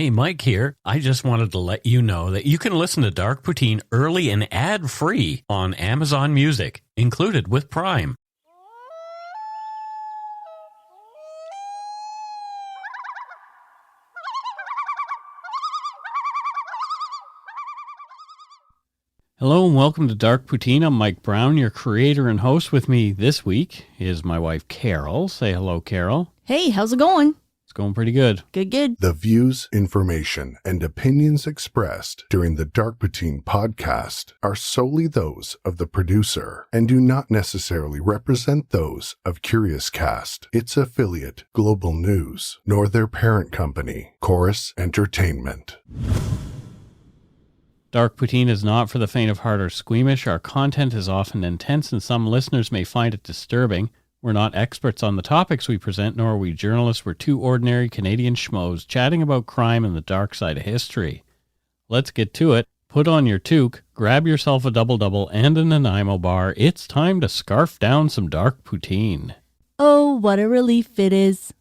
Hey, Mike here. I just wanted to let you know that you can listen to Dark Poutine early and ad-free on Amazon Music, included with Prime. Hello and welcome to Dark Poutine. I'm Mike Browne, your creator and host. With me this week is my wife, Carol. Say hello, Carol. Hey, how's it going? It's going pretty good. Good. The views, information, and opinions expressed during the Dark Poutine podcast are solely those of the producer and do not necessarily represent those of Curious Cast, its affiliate, Global News, nor their parent company, Chorus Entertainment. Dark Poutine is not for the faint of heart or squeamish. Our content is often intense and some listeners may find it disturbing. We're not experts on the topics we present, nor are we journalists. We're two ordinary Canadian schmoes chatting about crime and the dark side of history. Let's get to it. Put on your toque, grab yourself a double-double and a Nanaimo bar. It's time to scarf down some Dark Poutine. Oh, what a relief it is.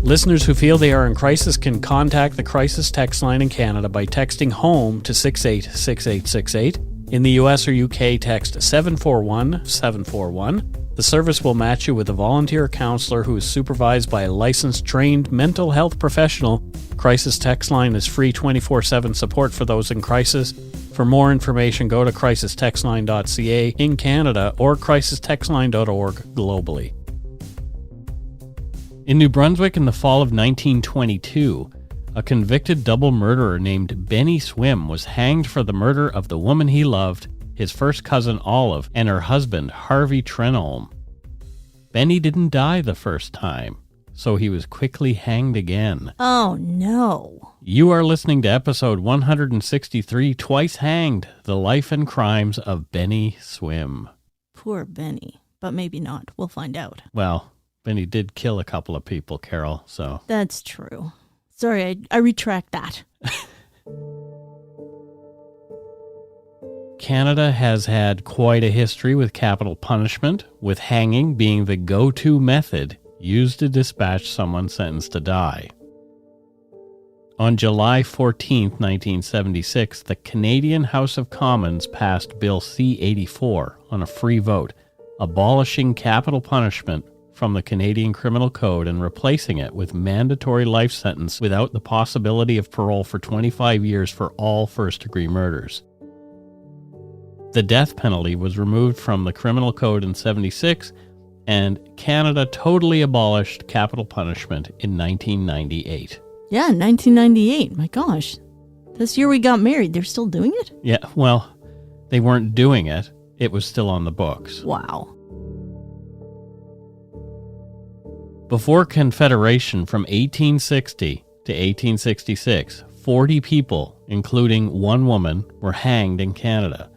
Listeners who feel they are in crisis can contact the crisis text line in Canada by texting HOME to 686868. In the US or UK, text 741-741. The service will match you with a volunteer counselor who is supervised by a licensed, trained mental health professional. Crisis text line is free 24/7 support for those in crisis. For more information, go to crisistextline.ca in Canada or crisistextline.org globally. In New Brunswick in the fall of 1922, a convicted double murderer named Bennie Swim was hanged for the murder of the woman he loved, his first cousin Olive, and her husband Harvey Trenholm. Bennie didn't die the first time, so he was quickly hanged again. Oh no. You are listening to episode 163, Twice Hanged, The Life and Crimes of Bennie Swim. Poor Bennie, but maybe not. We'll find out. Well, Bennie did kill a couple of people, Carol, so... That's true. Sorry, I retract that. Canada has had quite a history with capital punishment, with hanging being the go-to method used to dispatch someone sentenced to die. On July 14, 1976, the Canadian House of Commons passed Bill C-84 on a free vote, abolishing capital punishment from the Canadian Criminal Code and replacing it with mandatory life sentence without the possibility of parole for 25 years for all first-degree murders. The death penalty was removed from the Criminal Code in 1976, and Canada totally abolished capital punishment in 1998. Yeah, 1998. My gosh. This year we got married. They're still doing it? Yeah, well, they weren't doing it. It was still on the books. Wow. Before Confederation from 1860 to 1866, 40 people, including one woman, were hanged in Canada.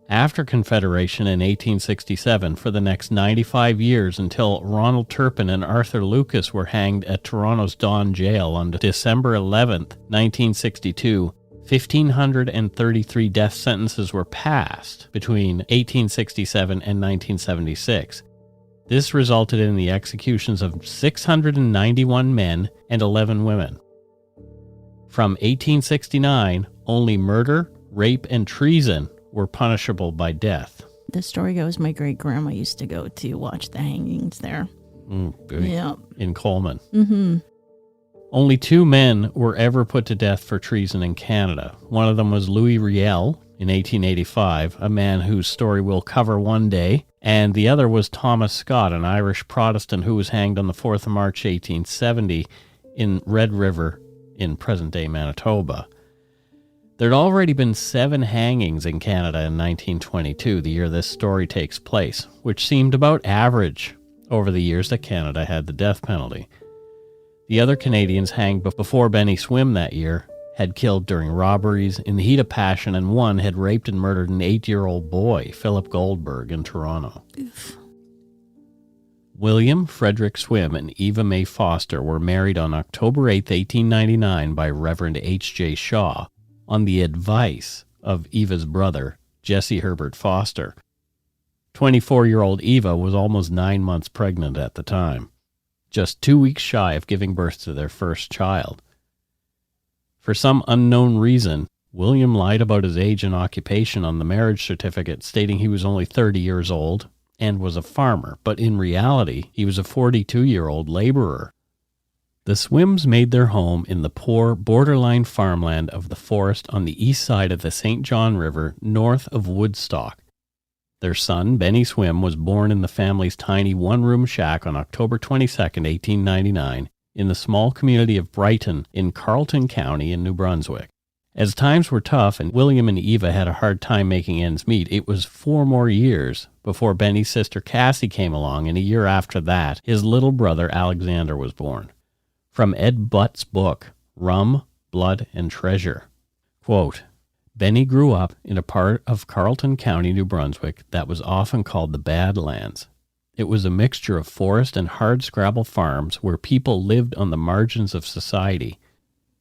After Confederation in 1867, for the next 95 years until Ronald Turpin and Arthur Lucas were hanged at Toronto's Don Jail on December 11, 1962, 1,533 death sentences were passed between 1867 and 1976. This resulted in the executions of 691 men and 11 women. From 1869, only murder, rape, and treason were punishable by death. The story goes my great-grandma used to go to watch the hangings there. Yeah. In Coleman. Mm-hmm. Only 2 men were ever put to death for treason in Canada. One of them was Louis Riel in 1885, a man whose story we'll cover one day, and the other was Thomas Scott, an Irish Protestant who was hanged on the 4th of March 1870 in Red River in present-day Manitoba. There'd already been 7 hangings in Canada in 1922, the year this story takes place, which seemed about average over the years that Canada had the death penalty. The other Canadians hanged before Bennie Swim that year had killed during robberies in the heat of passion, and one had raped and murdered an 8-year-old boy, Philip Goldberg, in Toronto. Oof. William Frederick Swim and Eva May Foster were married on October 8, 1899 by Reverend H.J. Shaw on the advice of Eva's brother, Jesse Herbert Foster. 24-year-old Eva was almost 9 months pregnant at the time, just 2 weeks shy of giving birth to their first child. For some unknown reason, William lied about his age and occupation on the marriage certificate, stating he was only 30 years old and was a farmer, but in reality, he was a 42-year-old laborer. The Swims made their home in the poor, borderline farmland of the forest on the east side of the St. John River, north of Woodstock. Their son, Bennie Swim, was born in the family's tiny one-room shack on October 22, 1899, in the small community of Brighton in Carleton County in New Brunswick. As times were tough and William and Eva had a hard time making ends meet, it was 4 more years before Bennie's sister Cassie came along, and a year after that, his little brother Alexander was born. From Ed Butt's book, Rum, Blood, and Treasure. Quote, Bennie grew up in a part of Carleton County, New Brunswick, that was often called the Badlands. It was a mixture of forest and hardscrabble farms where people lived on the margins of society.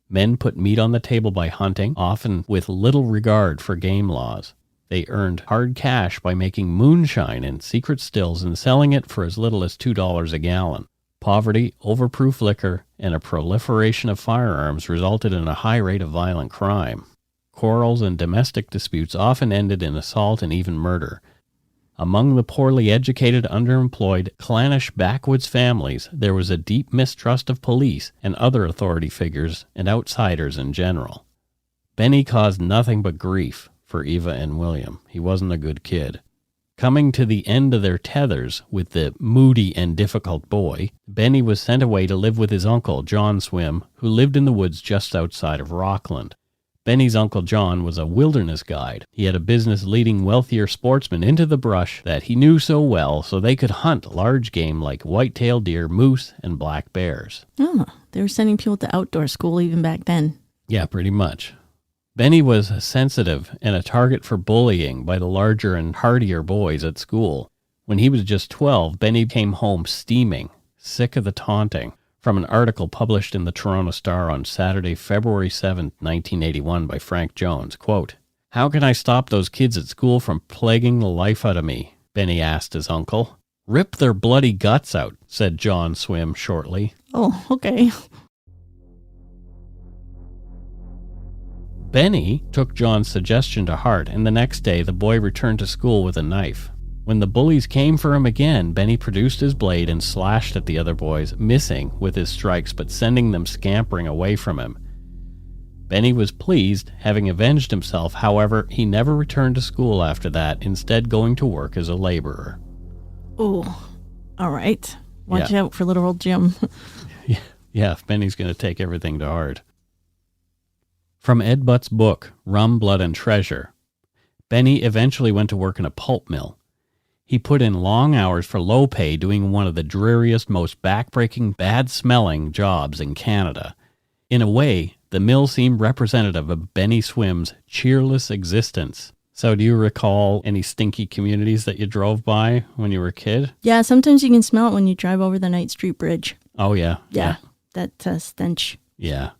Men put meat on the table by hunting, often with little regard for game laws. They earned hard cash by making moonshine in secret stills and selling it for as little as $2 a gallon. Poverty, overproof liquor, and a proliferation of firearms resulted in a high rate of violent crime. Quarrels and domestic disputes often ended in assault and even murder. Among the poorly educated, underemployed, clannish backwoods families, there was a deep mistrust of police and other authority figures and outsiders in general. Bennie caused nothing but grief for Eva and William. He wasn't a good kid. Coming to the end of their tethers with the moody and difficult boy, Bennie was sent away to live with his uncle, John Swim, who lived in the woods just outside of Rockland. Bennie's Uncle John was a wilderness guide. He had a business leading wealthier sportsmen into the brush that he knew so well so they could hunt large game like white-tailed deer, moose, and black bears. Oh, they were sending people to outdoor school even back then. Yeah, pretty much. Bennie was sensitive and a target for bullying by the larger and hardier boys at school. When he was just 12, Bennie came home steaming, sick of the taunting. From an article published in the Toronto Star on Saturday, February 7, 1981 by Frank Jones, quote, How can I stop those kids at school from plaguing the life out of me? Bennie asked his uncle. Rip their bloody guts out, said John Swim shortly. Oh, okay. Bennie took John's suggestion to heart, and the next day the boy returned to school with a knife. When the bullies came for him again, Bennie produced his blade and slashed at the other boys, missing with his strikes but sending them scampering away from him. Bennie was pleased, having avenged himself. However, he never returned to school after that, instead going to work as a laborer. Oh, all right. Watch out for little old Jim. Yeah, Bennie's going to take everything to heart. From Ed Butt's book, Rum, Blood, and Treasure, Bennie eventually went to work in a pulp mill. He put in long hours for low pay, doing one of the dreariest, most backbreaking, bad-smelling jobs in Canada. In a way, the mill seemed representative of Bennie Swim's cheerless existence. So do you recall any stinky communities that you drove by when you were a kid? Yeah, sometimes you can smell it when you drive over the Knight Street Bridge. Oh, yeah. Yeah. That stench. Yeah.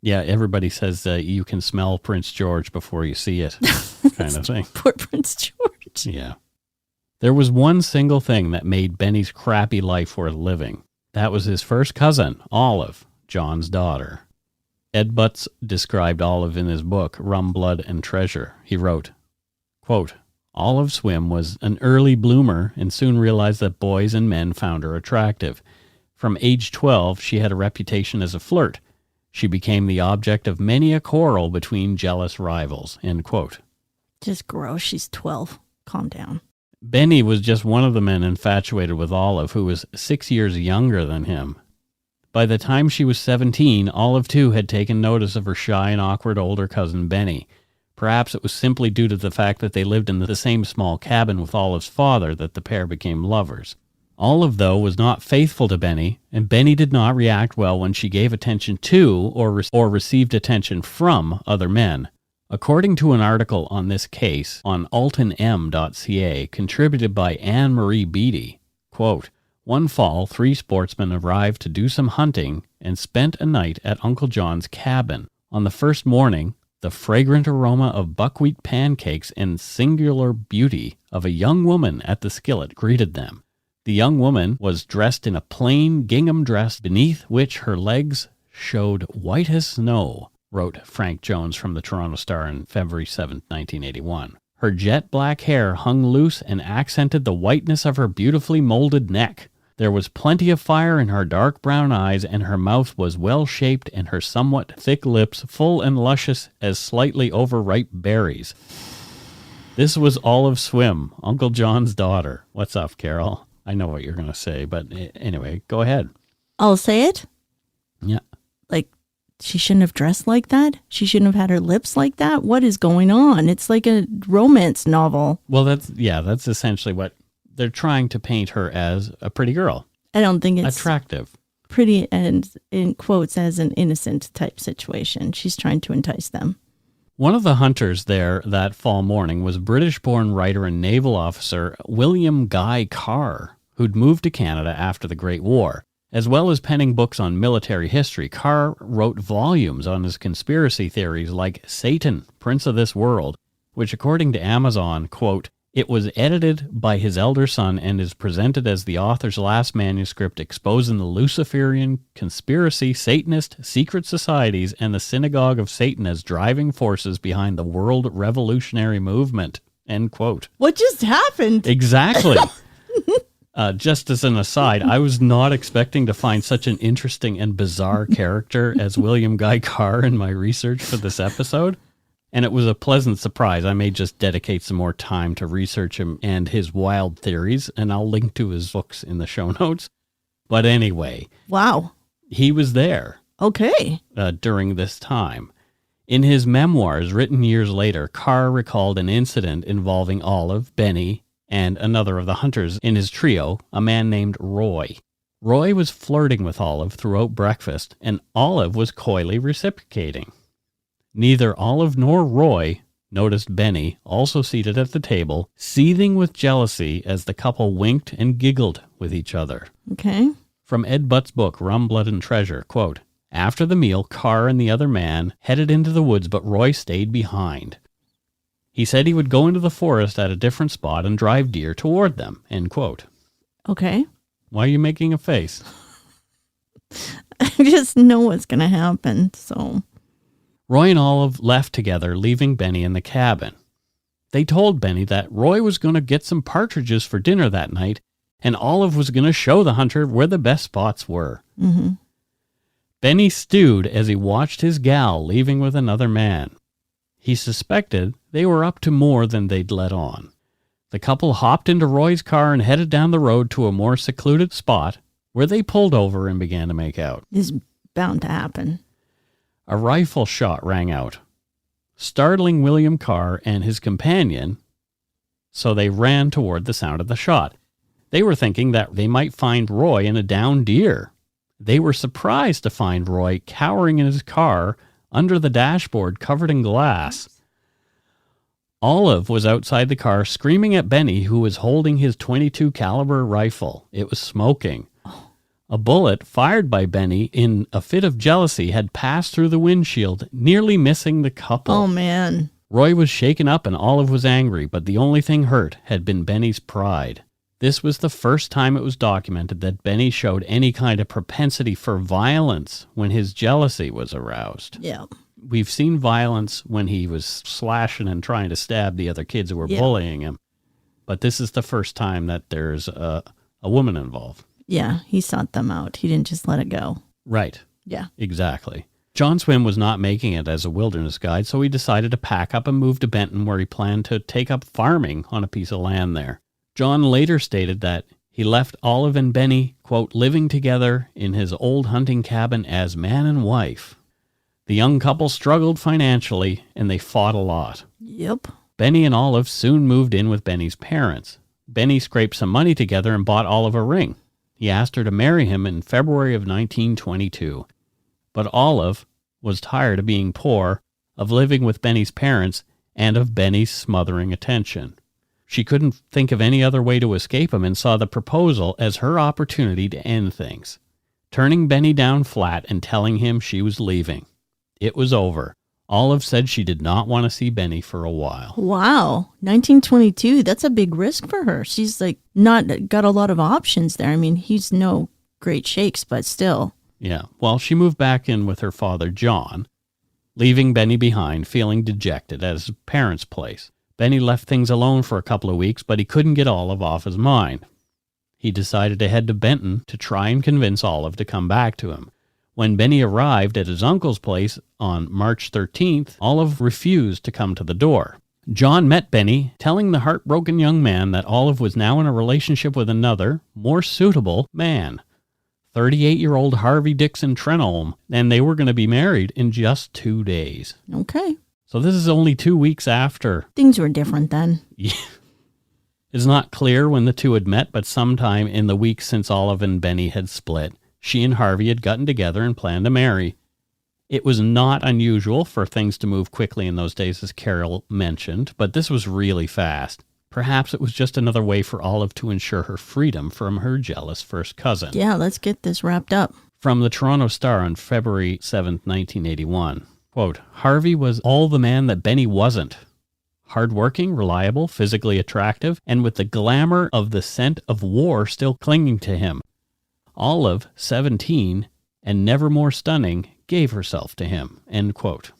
Yeah, everybody says you can smell Prince George before you see it, kind of thing. Poor Prince George. Yeah. There was one single thing that made Bennie's crappy life worth living. That was his first cousin, Olive, John's daughter. Ed Butts described Olive in his book, Rum, Blood, and Treasure. He wrote, quote, Olive Swim was an early bloomer and soon realized that boys and men found her attractive. From age 12, she had a reputation as a flirt. She became the object of many a quarrel between jealous rivals, end quote. Just gross. She's 12. Calm down. Bennie was just one of the men infatuated with Olive, who was 6 years younger than him. By the time she was 17, Olive too had taken notice of her shy and awkward older cousin Bennie. Perhaps it was simply due to the fact that they lived in the same small cabin with Olive's father that the pair became lovers. Olive, though, was not faithful to Bennie, and Bennie did not react well when she gave attention to or received attention from other men. According to an article on this case on altonm.ca, contributed by Anne-Marie Beattie, quote, "One fall, 3 sportsmen arrived to do some hunting and spent a night at Uncle John's cabin. On the first morning, the fragrant aroma of buckwheat pancakes and singular beauty of a young woman at the skillet greeted them. The young woman was dressed in a plain gingham dress beneath which her legs showed white as snow," wrote Frank Jones from the Toronto Star on February 7, 1981. "Her jet black hair hung loose and accented the whiteness of her beautifully molded neck. There was plenty of fire in her dark brown eyes, and her mouth was well-shaped and her somewhat thick lips full and luscious as slightly overripe berries. This was Olive Swim, Uncle John's daughter." What's up, Carol? I know what you're going to say, but anyway, go ahead. I'll say it. Yeah. Like, she shouldn't have dressed like that. She shouldn't have had her lips like that. What is going on? It's like a romance novel. Well, that's essentially what they're trying to paint her as, a pretty girl. I don't think it's attractive. Pretty and in quotes as an innocent type situation. She's trying to entice them. One of the hunters there that fall morning was British-born writer and naval officer William Guy Carr, who'd moved to Canada after the Great War. As well as penning books on military history, Carr wrote volumes on his conspiracy theories like Satan, Prince of this World, which according to Amazon, quote, "It was edited by his elder son and is presented as the author's last manuscript exposing the Luciferian conspiracy, Satanist, secret societies, and the Synagogue of Satan as driving forces behind the world revolutionary movement." End quote. What just happened? Exactly. Just as an aside, I was not expecting to find such an interesting and bizarre character as William Guy Carr in my research for this episode. And it was a pleasant surprise. I may just dedicate some more time to research him and his wild theories, and I'll link to his books in the show notes. But anyway. Wow. He was there. Okay. During this time. In his memoirs, written years later, Carr recalled an incident involving Olive, Bennie, and another of the hunters in his trio, a man named Roy. Roy was flirting with Olive throughout breakfast, and Olive was coyly reciprocating. Neither Olive nor Roy noticed Bennie, also seated at the table, seething with jealousy as the couple winked and giggled with each other. Okay. From Ed Butt's book, Rum, Blood, and Treasure, quote, "After the meal, Carr and the other man headed into the woods, but Roy stayed behind. He said he would go into the forest at a different spot and drive deer toward them." End quote. Okay. Why are you making a face? I just know what's going to happen, so... Roy and Olive left together, leaving Bennie in the cabin. They told Bennie that Roy was going to get some partridges for dinner that night, and Olive was going to show the hunter where the best spots were. Mm-hmm. Bennie stewed as he watched his gal leaving with another man. He suspected they were up to more than they'd let on. The couple hopped into Roy's car and headed down the road to a more secluded spot where they pulled over and began to make out. This is bound to happen. A rifle shot rang out, startling William Carr and his companion, so they ran toward the sound of the shot. They were thinking that they might find Roy in a downed deer. They were surprised to find Roy cowering in his car under the dashboard covered in glass. Olive was outside the car screaming at Bennie, who was holding his .22 caliber rifle. It was smoking. A bullet fired by Bennie in a fit of jealousy had passed through the windshield, nearly missing the couple. Oh, man. Roy was shaken up and Olive was angry, but the only thing hurt had been Bennie's pride. This was the first time it was documented that Bennie showed any kind of propensity for violence when his jealousy was aroused. Yeah. We've seen violence when he was slashing and trying to stab the other kids who were bullying him. But this is the first time that there's a woman involved. Yeah, he sought them out. He didn't just let it go. Right. Yeah. Exactly. John Swim was not making it as a wilderness guide, so he decided to pack up and move to Benton, where he planned to take up farming on a piece of land there. John later stated that he left Olive and Bennie, quote, living together in his old hunting cabin as man and wife. The young couple struggled financially, and they fought a lot. Yep. Bennie and Olive soon moved in with Bennie's parents. Bennie scraped some money together and bought Olive a ring. He asked her to marry him in February of 1922. But Olive was tired of being poor, of living with Bennie's parents, and of Bennie's smothering attention. She couldn't think of any other way to escape him and saw the proposal as her opportunity to end things, turning Bennie down flat and telling him she was leaving. It was over. Olive said she did not want to see Bennie for a while. Wow. 1922, that's a big risk for her. She's like not got a lot of options there. I mean, he's no great shakes, but still. Yeah. Well, she moved back in with her father, John, leaving Bennie behind, feeling dejected at his parents' place. Bennie left things alone for a couple of weeks, but he couldn't get Olive off his mind. He decided to head to Benton to try and convince Olive to come back to him. When Bennie arrived at his uncle's place on March 13th, Olive refused to come to the door. John met Bennie, telling the heartbroken young man that Olive was now in a relationship with another, more suitable man, 38-year-old Harvey Trenholm, and they were going to be married in just 2 days. Okay. So this is only 2 weeks after. Things were different then. Yeah. It's not clear when the two had met, but sometime in the weeks since Olive and Bennie had split, she and Harvey had gotten together and planned to marry. It was not unusual for things to move quickly in those days, as Carol mentioned, but this was really fast. Perhaps it was just another way for Olive to ensure her freedom from her jealous first cousin. Yeah, let's get this wrapped up. From the Toronto Star on February 7, 1981, quote, Harvey was all the man that Bennie wasn't. Hardworking, reliable, physically attractive, and with the glamour of the scent of war still clinging to him. Olive, 17, and never more stunning, gave herself to him, end quote.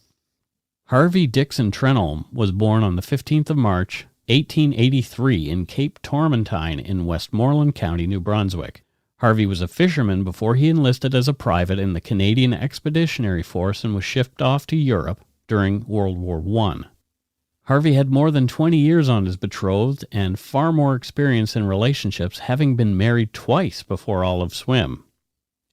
Harvey Trenholm was born on the 15th of March, 1883 in Cape Tormentine in Westmoreland County, New Brunswick. Harvey was a fisherman before he enlisted as a private in the Canadian Expeditionary Force and was shipped off to Europe during World War I. Harvey had more than 20 years on his betrothed and far more experience in relationships, having been married twice before Olive Swim.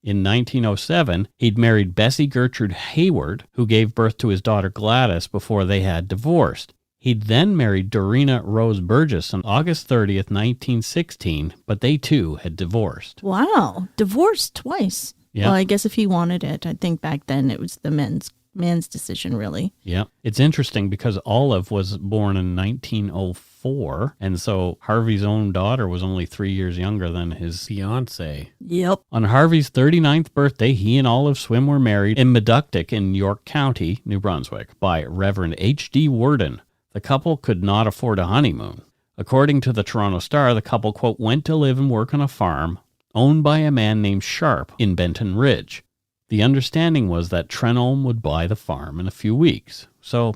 In 1907, he'd married Bessie Gertrude Hayward, who gave birth to his daughter Gladys before they had divorced. He'd then married Dorina Rose Burgess on August 30th, 1916, but they too had divorced. Wow, divorced twice. Yeah. Well, I guess if he wanted it, I think back then it was the man's decision, really. Yeah. It's interesting because Olive was born in 1904, and so Harvey's own daughter was only 3 years younger than his fiancée. Yep. On Harvey's 39th birthday, he and Olive Swim were married in Meductic in York County, New Brunswick, by Reverend H.D. Worden. The couple could not afford a honeymoon. According to the Toronto Star, the couple, quote, went to live and work on a farm owned by a man named Sharp in Benton Ridge. The understanding was that Trenholm would buy the farm in a few weeks. So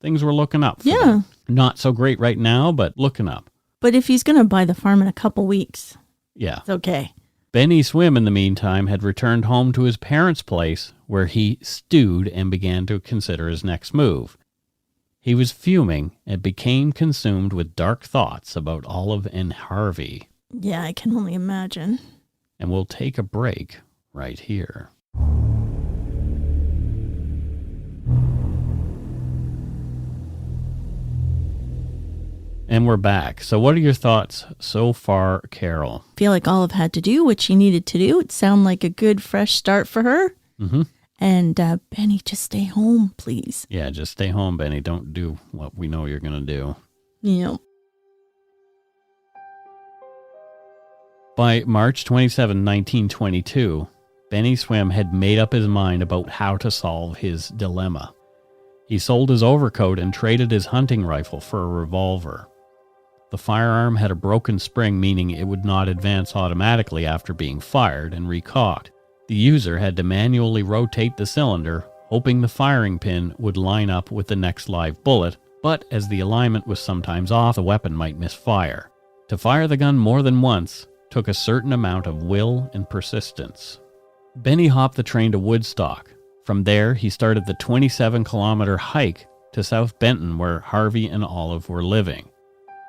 things were looking up for them. Not so great right now, but looking up. But if he's going to buy the farm in a couple weeks, yeah, it's okay. Bennie Swim, in the meantime, had returned home to his parents' place where he stewed and began to consider his next move. He was fuming and became consumed with dark thoughts about Olive and Harvey. Yeah, I can only imagine. And we'll take a break right here. And we're back. So what are your thoughts so far, Carol? I feel like Olive had to do what she needed to do. It sounded like a good, fresh start for her. Mm-hmm. And Bennie, just stay home, please. Yeah, just stay home, Bennie. Don't do what we know you're going to do. Yeah. By March 27, 1922, Bennie Swim had made up his mind about how to solve his dilemma. He sold his overcoat and traded his hunting rifle for a revolver. The firearm had a broken spring, meaning it would not advance automatically after being fired and recocked. The user had to manually rotate the cylinder, hoping the firing pin would line up with the next live bullet, but as the alignment was sometimes off, the weapon might misfire. To fire the gun more than once took a certain amount of will and persistence. Bennie hopped the train to Woodstock. From there, he started the 27-kilometer hike to South Benton, where Harvey and Olive were living.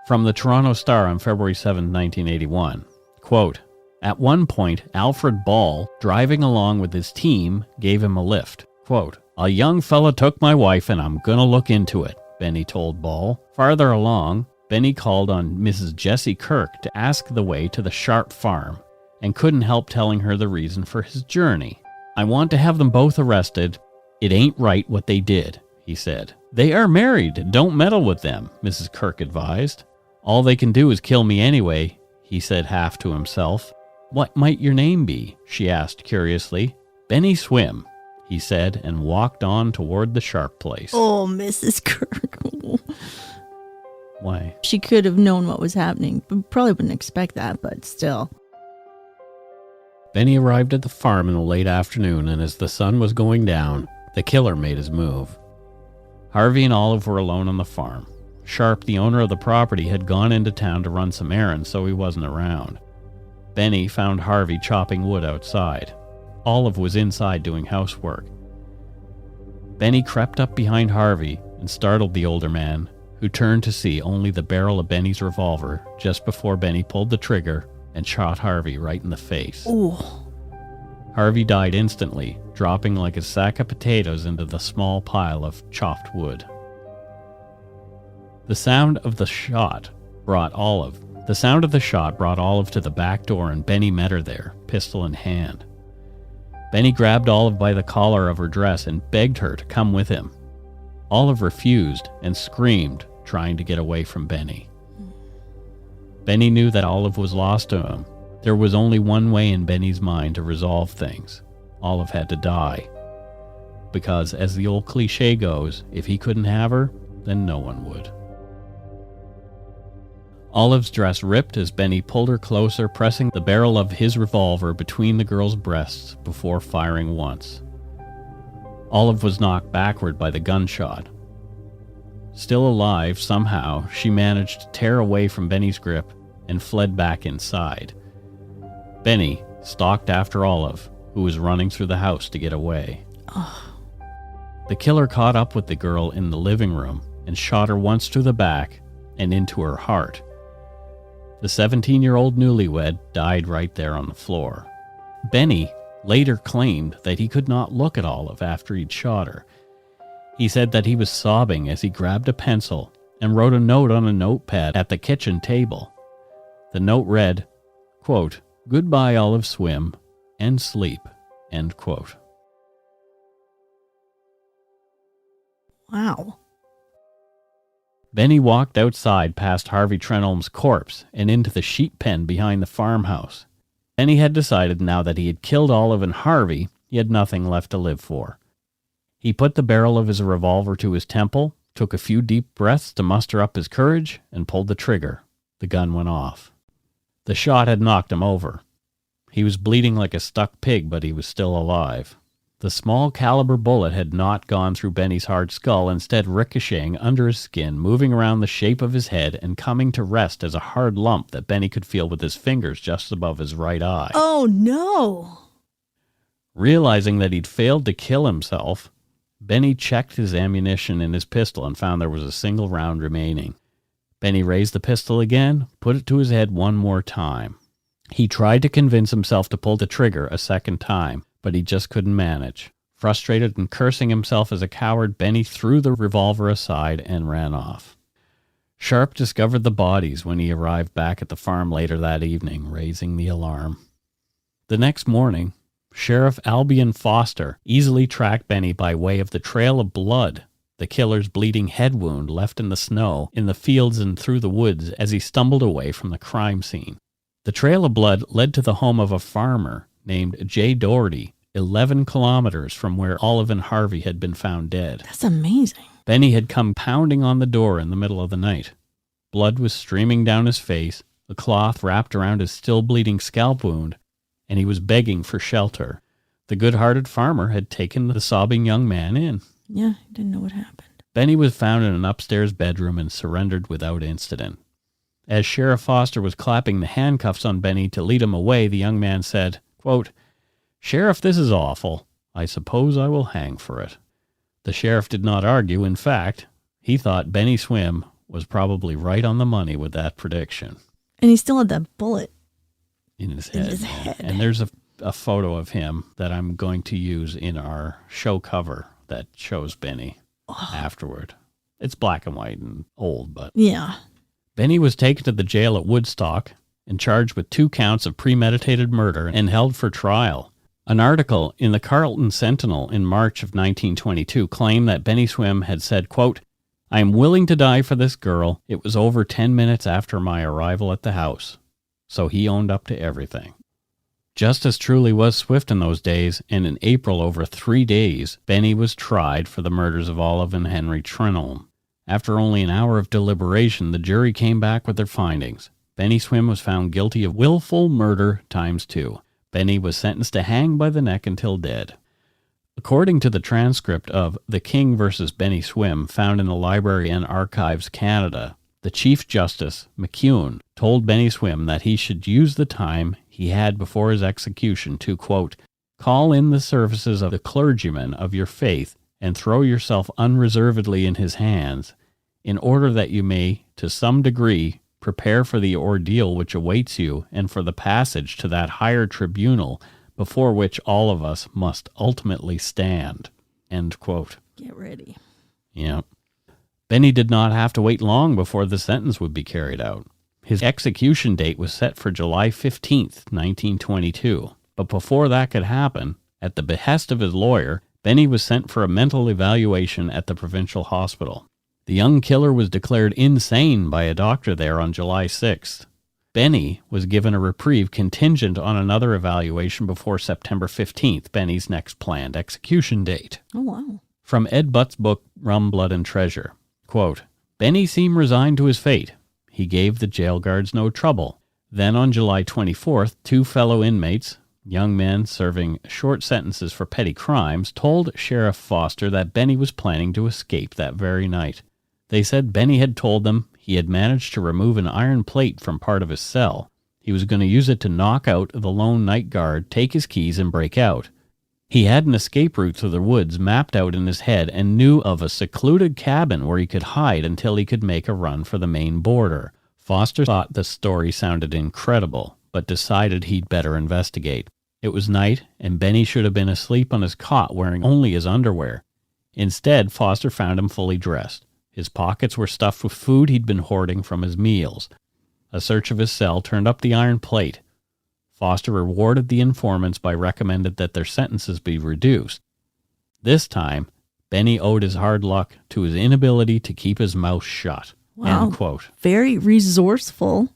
From the Toronto Star on February 7, 1981, quote, at one point, Alfred Ball, driving along with his team, gave him a lift. Quote, a young fella took my wife and I'm gonna look into it, Bennie told Ball. Farther along, Bennie called on Mrs. Jessie Kirk to ask the way to the Sharp farm and couldn't help telling her the reason for his journey. "I want to have them both arrested. It ain't right what they did," he said. "They are married. Don't meddle with them," Mrs. Kirk advised. "All they can do is kill me anyway," he said half to himself. "What might your name be?" she asked curiously. "Bennie Swim," he said, and walked on toward the Sharp place. Oh, Mrs. Kirk. Why? She could have known what was happening, but probably wouldn't expect that, but still. Bennie arrived at the farm in the late afternoon, and as the sun was going down, the killer made his move. Harvey and Olive were alone on the farm. Sharp, the owner of the property, had gone into town to run some errands, so he wasn't around. Bennie found Harvey chopping wood outside. Olive was inside doing housework. Bennie crept up behind Harvey and startled the older man, who turned to see only the barrel of Bennie's revolver just before Bennie pulled the trigger and shot Harvey right in the face. Ooh. Harvey died instantly, dropping like a sack of potatoes into the small pile of chopped wood. The sound of the shot brought Olive to the back door, and Bennie met her there, pistol in hand. Bennie grabbed Olive by the collar of her dress and begged her to come with him. Olive refused and screamed, trying to get away from Bennie. Bennie knew that Olive was lost to him. There was only one way in Bennie's mind to resolve things. Olive had to die. Because, as the old cliche goes, if he couldn't have her, then no one would. Olive's dress ripped as Bennie pulled her closer, pressing the barrel of his revolver between the girl's breasts before firing once. Olive was knocked backward by the gunshot. Still alive, somehow, she managed to tear away from Bennie's grip and fled back inside. Bennie stalked after Olive, who was running through the house to get away. The killer caught up with the girl in the living room and shot her once to the back and into her heart. The 17-year-old newlywed died right there on the floor. Bennie later claimed that he could not look at Olive after he'd shot her. He said that he was sobbing as he grabbed a pencil and wrote a note on a notepad at the kitchen table. The note read, quote, "Goodbye, Olive Swim, and sleep," end quote. Wow. Bennie walked outside past Harvey Trenholm's corpse and into the sheep pen behind the farmhouse. Bennie had decided now that he had killed Olive and Harvey, he had nothing left to live for. He put the barrel of his revolver to his temple, took a few deep breaths to muster up his courage, and pulled the trigger. The gun went off. The shot had knocked him over. He was bleeding like a stuck pig, but he was still alive. The small caliber bullet had not gone through Bennie's hard skull, instead ricocheting under his skin, moving around the shape of his head and coming to rest as a hard lump that Bennie could feel with his fingers just above his right eye. Oh, no. Realizing that he'd failed to kill himself, Bennie checked his ammunition in his pistol and found there was a single round remaining. Bennie raised the pistol again, put it to his head one more time. He tried to convince himself to pull the trigger a second time, but he just couldn't manage. Frustrated and cursing himself as a coward, Bennie threw the revolver aside and ran off. Sharp discovered the bodies when he arrived back at the farm later that evening, raising the alarm. The next morning, Sheriff Albion Foster easily tracked Bennie by way of the trail of blood, the killer's bleeding head wound left in the snow, in the fields and through the woods as he stumbled away from the crime scene. The trail of blood led to the home of a farmer named J. Doherty, 11 kilometers from where Olive and Harvey had been found dead. That's amazing. Bennie had come pounding on the door in the middle of the night. Blood was streaming down his face, a cloth wrapped around his still bleeding scalp wound, and he was begging for shelter. The good-hearted farmer had taken the sobbing young man in. Yeah, I didn't know what happened. Bennie was found in an upstairs bedroom and surrendered without incident. As Sheriff Foster was clapping the handcuffs on Bennie to lead him away, the young man said, quote, "Sheriff, this is awful. I suppose I will hang for it." The sheriff did not argue. In fact, he thought Bennie Swim was probably right on the money with that prediction. And he still had that bullet in his head. And there's a photo of him that I'm going to use in our show cover that shows Bennie afterward. It's black and white and old, but yeah. Bennie was taken to the jail at Woodstock and charged with 2 counts of premeditated murder and held for trial. An article in the Carleton Sentinel in March of 1922 claimed that Bennie Swim had said, quote, "I am willing to die for this girl. It was over 10 minutes after my arrival at the house." So he owned up to everything. Justice truly was swift in those days, and in April, over 3 days, Bennie was tried for the murders of Olive and Henry Trenholm. After only an hour of deliberation, the jury came back with their findings. Bennie Swim was found guilty of willful murder ×2. Bennie was sentenced to hang by the neck until dead. According to the transcript of The King versus Bennie Swim found in the Library and Archives Canada, the Chief Justice, McEwen, told Bennie Swim that he should use the time he had before his execution to, quote, "call in the services of the clergyman of your faith and throw yourself unreservedly in his hands, in order that you may, to some degree, prepare for the ordeal which awaits you and for the passage to that higher tribunal before which all of us must ultimately stand." End quote. Get ready. Yeah. Bennie did not have to wait long before the sentence would be carried out. His execution date was set for July 15th, 1922. But before that could happen, at the behest of his lawyer, Bennie was sent for a mental evaluation at the provincial hospital. The young killer was declared insane by a doctor there on July 6th. Bennie was given a reprieve contingent on another evaluation before September 15th, Bennie's next planned execution date. Oh, wow. From Ed Butt's book, Rum, Blood, and Treasure, quote, "Bennie seemed resigned to his fate. He gave the jail guards no trouble. Then on July 24th, 2 fellow inmates, young men serving short sentences for petty crimes, told Sheriff Foster that Bennie was planning to escape that very night. They said Bennie had told them he had managed to remove an iron plate from part of his cell. He was going to use it to knock out the lone night guard, take his keys, and break out. He had an escape route through the woods mapped out in his head and knew of a secluded cabin where he could hide until he could make a run for the Maine border." Foster thought the story sounded incredible, but decided he'd better investigate. It was night, and Bennie should have been asleep on his cot wearing only his underwear. Instead, Foster found him fully dressed. His pockets were stuffed with food he'd been hoarding from his meals. A search of his cell turned up the iron plate. Foster rewarded the informants by recommending that their sentences be reduced. This time, Bennie owed his hard luck to his inability to keep his mouth shut. Wow. End quote. Very resourceful.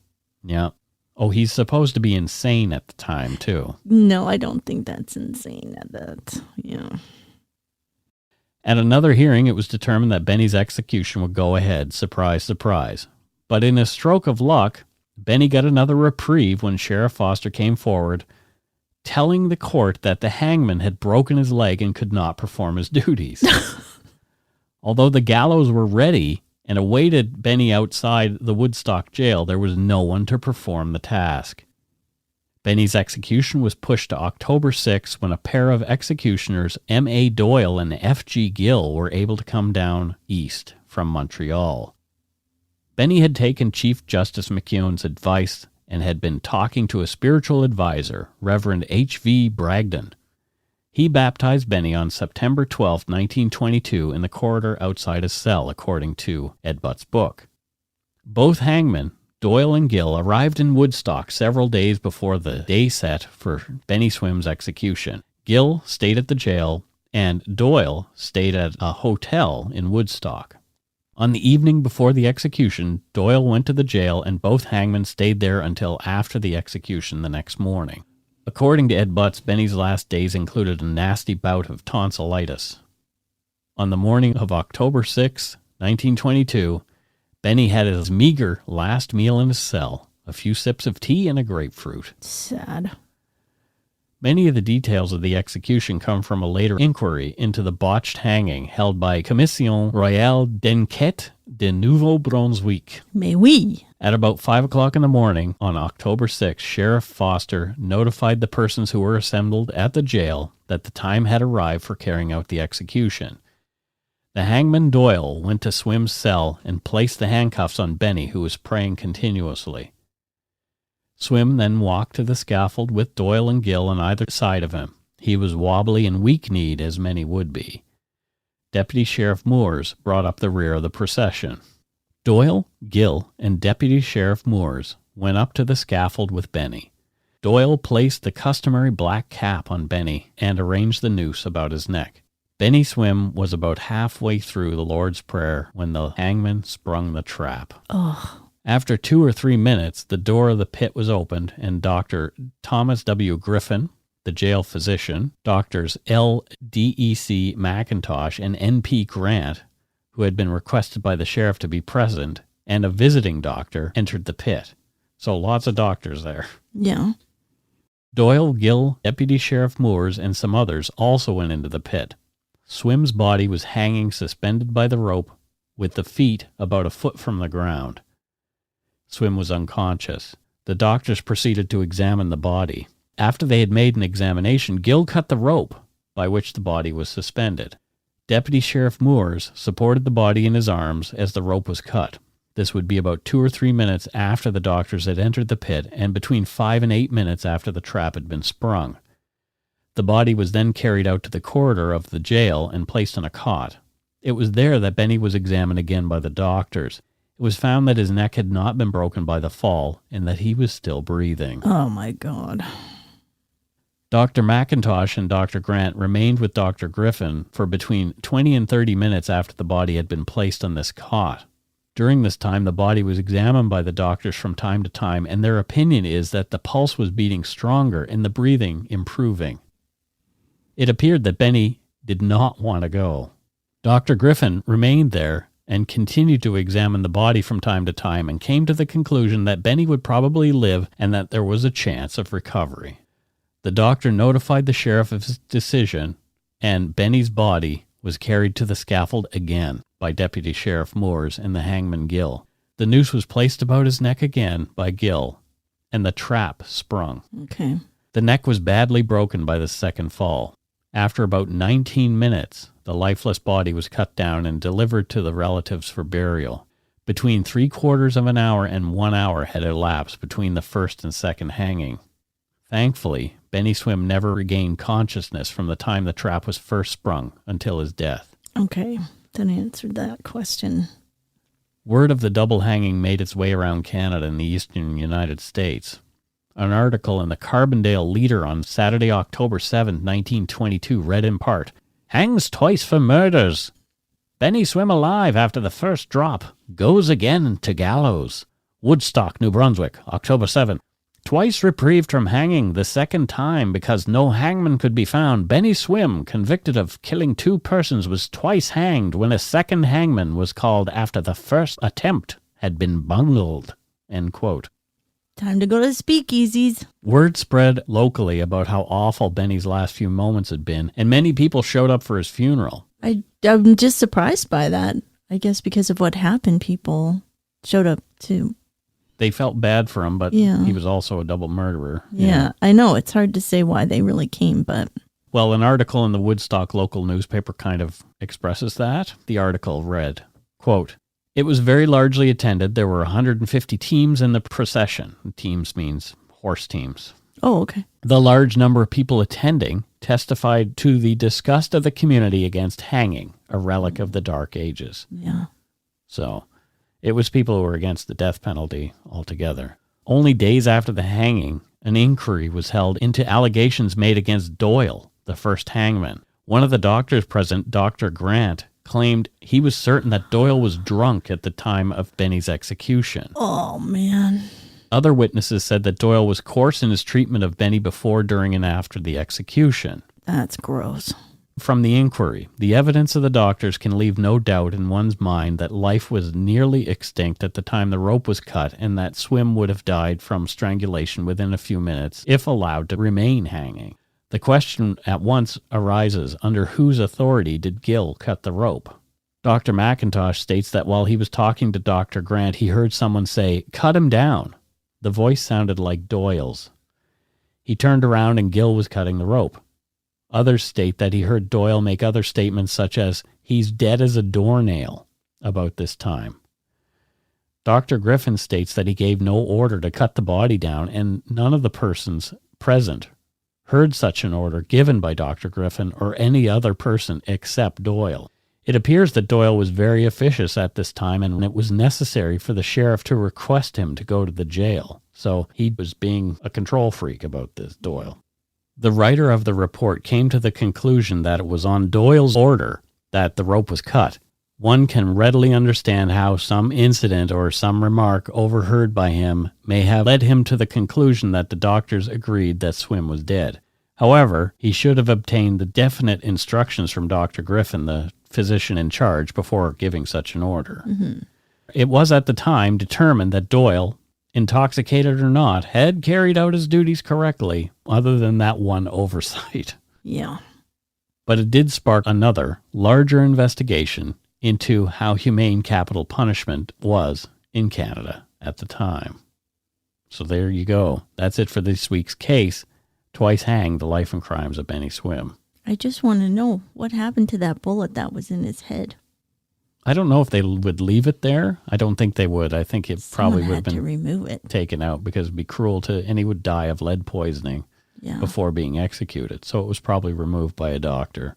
Yeah. Oh, he's supposed to be insane at the time, too. No, I don't think that's insane at that. Yeah. At another hearing, it was determined that Bennie's execution would go ahead. Surprise, surprise. But in a stroke of luck, Bennie got another reprieve when Sheriff Foster came forward, telling the court that the hangman had broken his leg and could not perform his duties. Although the gallows were ready and awaited Bennie outside the Woodstock jail, there was no one to perform the task. Bennie's execution was pushed to October 6 when a pair of executioners, M.A. Doyle and F.G. Gill, were able to come down east from Montreal. Bennie had taken Chief Justice McEwen's advice and had been talking to a spiritual advisor, Reverend H.V. Bragdon. He baptized Bennie on September 12, 1922, in the corridor outside his cell, according to Ed Butt's book. Both hangmen, Doyle and Gill, arrived in Woodstock several days before the day set for Bennie Swim's execution. Gill stayed at the jail, and Doyle stayed at a hotel in Woodstock. On the evening before the execution, Doyle went to the jail, and both hangmen stayed there until after the execution the next morning. According to Ed Butts, Bennie's last days included a nasty bout of tonsillitis. On the morning of October 6, 1922, Bennie had his meager last meal in his cell, a few sips of tea and a grapefruit. Sad. Many of the details of the execution come from a later inquiry into the botched hanging held by Commission Royale d'Enquête de Nouveau-Brunswick. Mais oui. At about 5 o'clock in the morning on October 6, Sheriff Foster notified the persons who were assembled at the jail that the time had arrived for carrying out the execution. The hangman Doyle went to Swim's cell and placed the handcuffs on Bennie, who was praying continuously. Swim then walked to the scaffold with Doyle and Gill on either side of him. He was wobbly and weak-kneed, as many would be. Deputy Sheriff Moores brought up the rear of the procession. Doyle, Gill, and Deputy Sheriff Moores went up to the scaffold with Bennie. Doyle placed the customary black cap on Bennie and arranged the noose about his neck. Bennie Swim was about halfway through the Lord's Prayer when the hangman sprung the trap. Oh. After 2 or 3 minutes, the door of the pit was opened, and Dr. Thomas W. Griffin, the jail physician, Doctors L.D.E.C. McIntosh and N.P. Grant, who had been requested by the sheriff to be present, and a visiting doctor, entered the pit. So lots of doctors there. Yeah. Doyle, Gill, Deputy Sheriff Moores, and some others also went into the pit. Swim's body was hanging suspended by the rope, with the feet about a foot from the ground. Swim was unconscious. The doctors proceeded to examine the body. After they had made an examination, Gill cut the rope by which the body was suspended. Deputy Sheriff Moores supported the body in his arms as the rope was cut. This would be about 2 or 3 minutes after the doctors had entered the pit and between 5 and 8 minutes after the trap had been sprung. The body was then carried out to the corridor of the jail and placed on a cot. It was there that Bennie was examined again by the doctors. It was found that his neck had not been broken by the fall and that he was still breathing. Oh, my God. Dr. McIntosh and Dr. Grant remained with Dr. Griffin for between 20 and 30 minutes after the body had been placed on this cot. During this time, the body was examined by the doctors from time to time, and their opinion is that the pulse was beating stronger and the breathing improving. It appeared that Bennie did not want to go. Dr. Griffin remained there and continued to examine the body from time to time and came to the conclusion that Bennie would probably live and that there was a chance of recovery. The doctor notified the sheriff of his decision, and Bennie's body was carried to the scaffold again by Deputy Sheriff Moores and the hangman Gill. The noose was placed about his neck again by Gill, and the trap sprung. Okay. The neck was badly broken by the second fall. After about 19 minutes, the lifeless body was cut down and delivered to the relatives for burial. Between 3/4 of an hour and 1 hour had elapsed between the first and second hanging. Thankfully, Bennie Swim never regained consciousness from the time the trap was first sprung until his death. Okay, that answered that question. Word of the double hanging made its way around Canada and the eastern United States. An article in the Carbondale Leader on Saturday, October 7, 1922 read in part, "Hangs twice for murders. Bennie Swim alive after the first drop. Goes again to gallows. Woodstock, New Brunswick, October 7. Twice reprieved from hanging, the second time because no hangman could be found. Bennie Swim, convicted of killing 2 persons, was twice hanged when a second hangman was called after the first attempt had been bungled." End quote. Time to go to the speakeasies. Word spread locally about how awful Bennie's last few moments had been, and many people showed up for his funeral. I'm just surprised by that. I guess because of what happened, people showed up too. They felt bad for him, but Yeah. he was also a double murderer. Yeah, I know. It's hard to say why they really came, but... Well, an article in the Woodstock local newspaper kind of expresses that. The article read, quote, "It was very largely attended. There were 150 teams in the procession." Teams means horse teams. Oh, okay. The large number of people attending testified to the disgust of the community against hanging, a relic of the Dark Ages. Yeah. So it was people who were against the death penalty altogether. Only days after the hanging, an inquiry was held into allegations made against Doyle, the first hangman. One of the doctors present, Dr. Grant, claimed he was certain that Doyle was drunk at the time of Bennie's execution. Oh, man. Other witnesses said that Doyle was coarse in his treatment of Bennie before, during, and after the execution. That's gross. From the inquiry, the evidence of the doctors can leave no doubt in one's mind that life was nearly extinct at the time the rope was cut and that Swim would have died from strangulation within a few minutes if allowed to remain hanging. The question at once arises, under whose authority did Gill cut the rope? Dr. McIntosh states that while he was talking to Dr. Grant, he heard someone say, "Cut him down." The voice sounded like Doyle's. He turned around and Gill was cutting the rope. Others state that he heard Doyle make other statements such as, "He's dead as a doornail," about this time. Dr. Griffin states that he gave no order to cut the body down, and none of the persons present heard such an order given by Dr. Griffin or any other person except Doyle. It appears that Doyle was very officious at this time, and it was necessary for the sheriff to request him to go to the jail. So he was being a control freak about this, Doyle. The writer of the report came to the conclusion that it was on Doyle's order that the rope was cut. One can readily understand how some incident or some remark overheard by him may have led him to the conclusion that the doctors agreed that Swim was dead. However, he should have obtained the definite instructions from Dr. Griffin, the physician in charge, before giving such an order. Mm-hmm. It was at the time determined that Doyle, intoxicated or not, had carried out his duties correctly, other than that one oversight. Yeah. But it did spark another, larger investigation into how humane capital punishment was in Canada at the time. So there you go. That's it for this week's case. Twice hanged, the life and crimes of Bennie Swim. I just want to know what happened to that bullet that was in his head. I don't know if they would leave it there. I don't think they would. I think it probably would have been to remove it. Taken out because it would be cruel and he would die of lead poisoning before being executed. So it was probably removed by a doctor.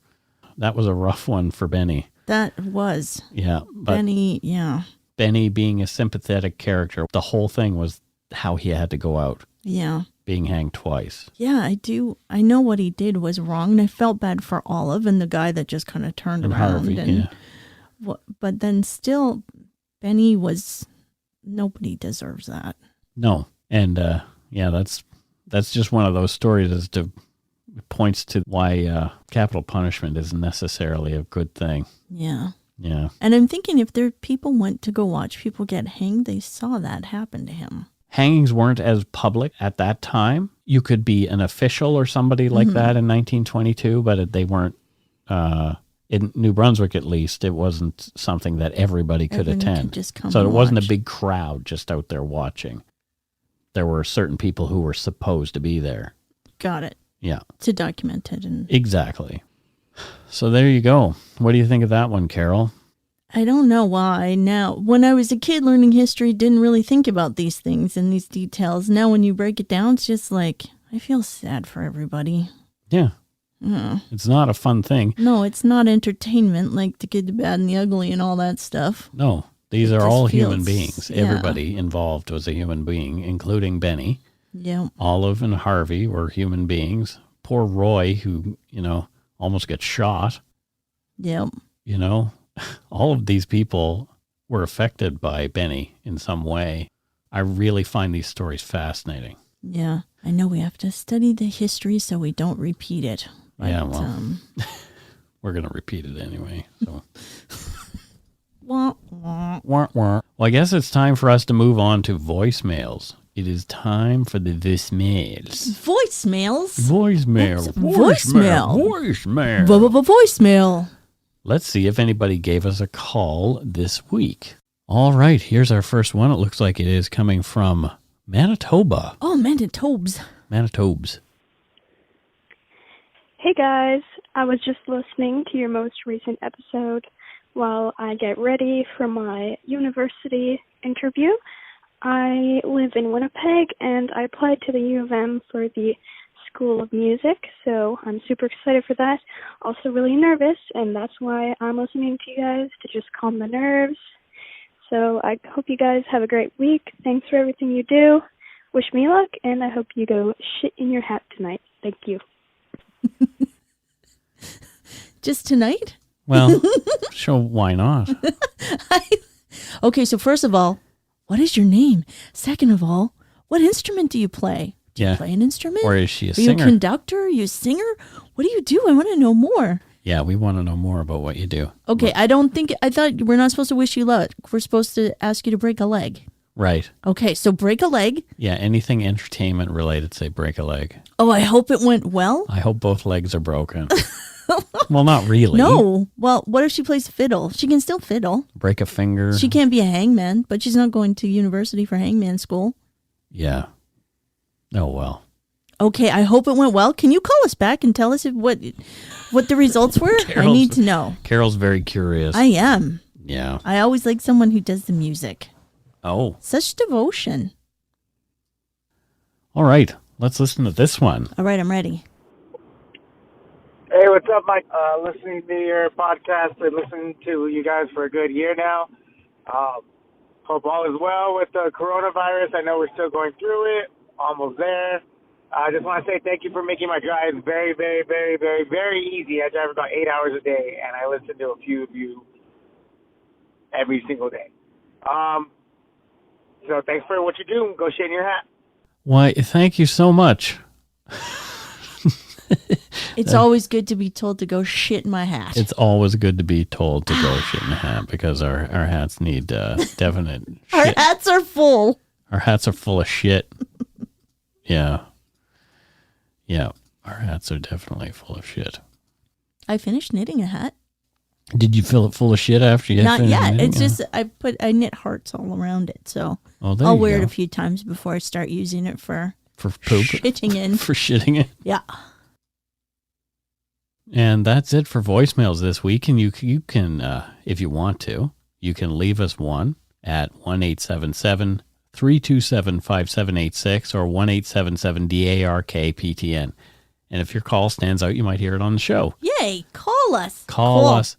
That was a rough one for Bennie. That was. Yeah. But Bennie, yeah. Bennie being a sympathetic character, the whole thing was how he had to go out. Yeah. Being hanged twice. Yeah, I do. I know what he did was wrong, and I felt bad for Olive and the guy that just kind of turned around. Harvey, But then still, Bennie was, nobody deserves that. No. And, that's just one of those stories as to points to why capital punishment isn't necessarily a good thing. Yeah. Yeah. And I'm thinking if people went to go watch people get hanged, they saw that happen to him. Hangings weren't as public at that time. You could be an official or somebody like that in 1922, but they weren't, in New Brunswick at least, it wasn't something that everybody could attend. So it wasn't a big crowd just out there watching. There were certain people who were supposed to be there. Got it. Yeah. To document it. Exactly. So there you go. What do you think of that one, Carol? I don't know why. Now, when I was a kid learning history, didn't really think about these things and these details. Now, when you break it down, it's just like, I feel sad for everybody. Yeah. It's not a fun thing. No, it's not entertainment like The Good, the Bad, and the Ugly and all that stuff. No, these are all human beings. Yeah. Everybody involved was a human being, including Bennie. Yeah. Olive and Harvey were human beings. Poor Roy, who, almost gets shot. Yep. All of these people were affected by Bennie in some way. I really find these stories fascinating. Yeah. I know we have to study the history so we don't repeat it. But, yeah, well, we're going to repeat it anyway. So. Wah, wah. Wah, wah. Well, I guess it's time for us to move on to voicemails. It is time for the voicemails. Voicemails? Voicemail. Voicemail. Voicemail. Voicemail. Let's see if anybody gave us a call this week. All right, here's our first one. It looks like it is coming from Manitoba. Oh, Manitobes. Hey guys, I was just listening to your most recent episode while I get ready for my university interview. I live in Winnipeg and I applied to the U of M for the School of Music, so I'm super excited for that. Also really nervous, and that's why I'm listening to you guys, to just calm the nerves. So I hope you guys have a great week. Thanks for everything you do. Wish me luck, and I hope you go shit in your hat tonight. Thank you. Just tonight? Well, sure, why not? Okay, so first of all, what is your name? Second of all, what instrument do you play? Do you play an instrument? Or is she a Are singer? you a conductor? Are you a singer? What do you do? I want to know more. Yeah, we want to know more about what you do. Okay, I thought we're not supposed to wish you luck. We're supposed to ask you to break a leg. Right. Okay, so break a leg. Yeah, anything entertainment related, say break a leg. Oh, I hope it went well. I hope both legs are broken. Well, not really. No. Well, what if she plays fiddle? She can still fiddle. Break a finger. She can't be a hangman, but she's not going to university for hangman school. Yeah. Oh, well. Okay, I hope it went well. Can you call us back and tell us what the results were? I need to know. Carol's very curious. I am. Yeah. I always like someone who does the music. Oh. Such devotion. All right. Let's listen to this one. All right, I'm ready. Hey, Hey, what's up, Mike? Listening to your podcast. Been listening to you guys for a good year now. Hope all is well with the coronavirus. I know we're still going through it. Almost there. I just want to say thank you for making my drives very, very, very, very, very easy. I drive about 8 hours a day, and I listen to a few of you every single day. So thanks for what you do. Go shit in your hat. Why, thank you so much. It's always good to be told to go shit in my hat. It's always good to be told to go shit in the hat because our hats need definite shit. Our hats are full. Our hats are full of shit. Yeah. Yeah. Our hats are definitely full of shit. I finished knitting a hat. Did you fill it full of shit after you Not finished yet. knitting? It's just I knit hearts all around it, so there I'll you wear go. it a few times before I start using it for poop. shitting in. For shitting in. Yeah. And that's it for voicemails this week. And you can, if you want to, you can leave us one at 1-877-327-5786 or 1-877-DARK-PTN. And if your call stands out, you might hear it on the show. Yay! Call us. Call us.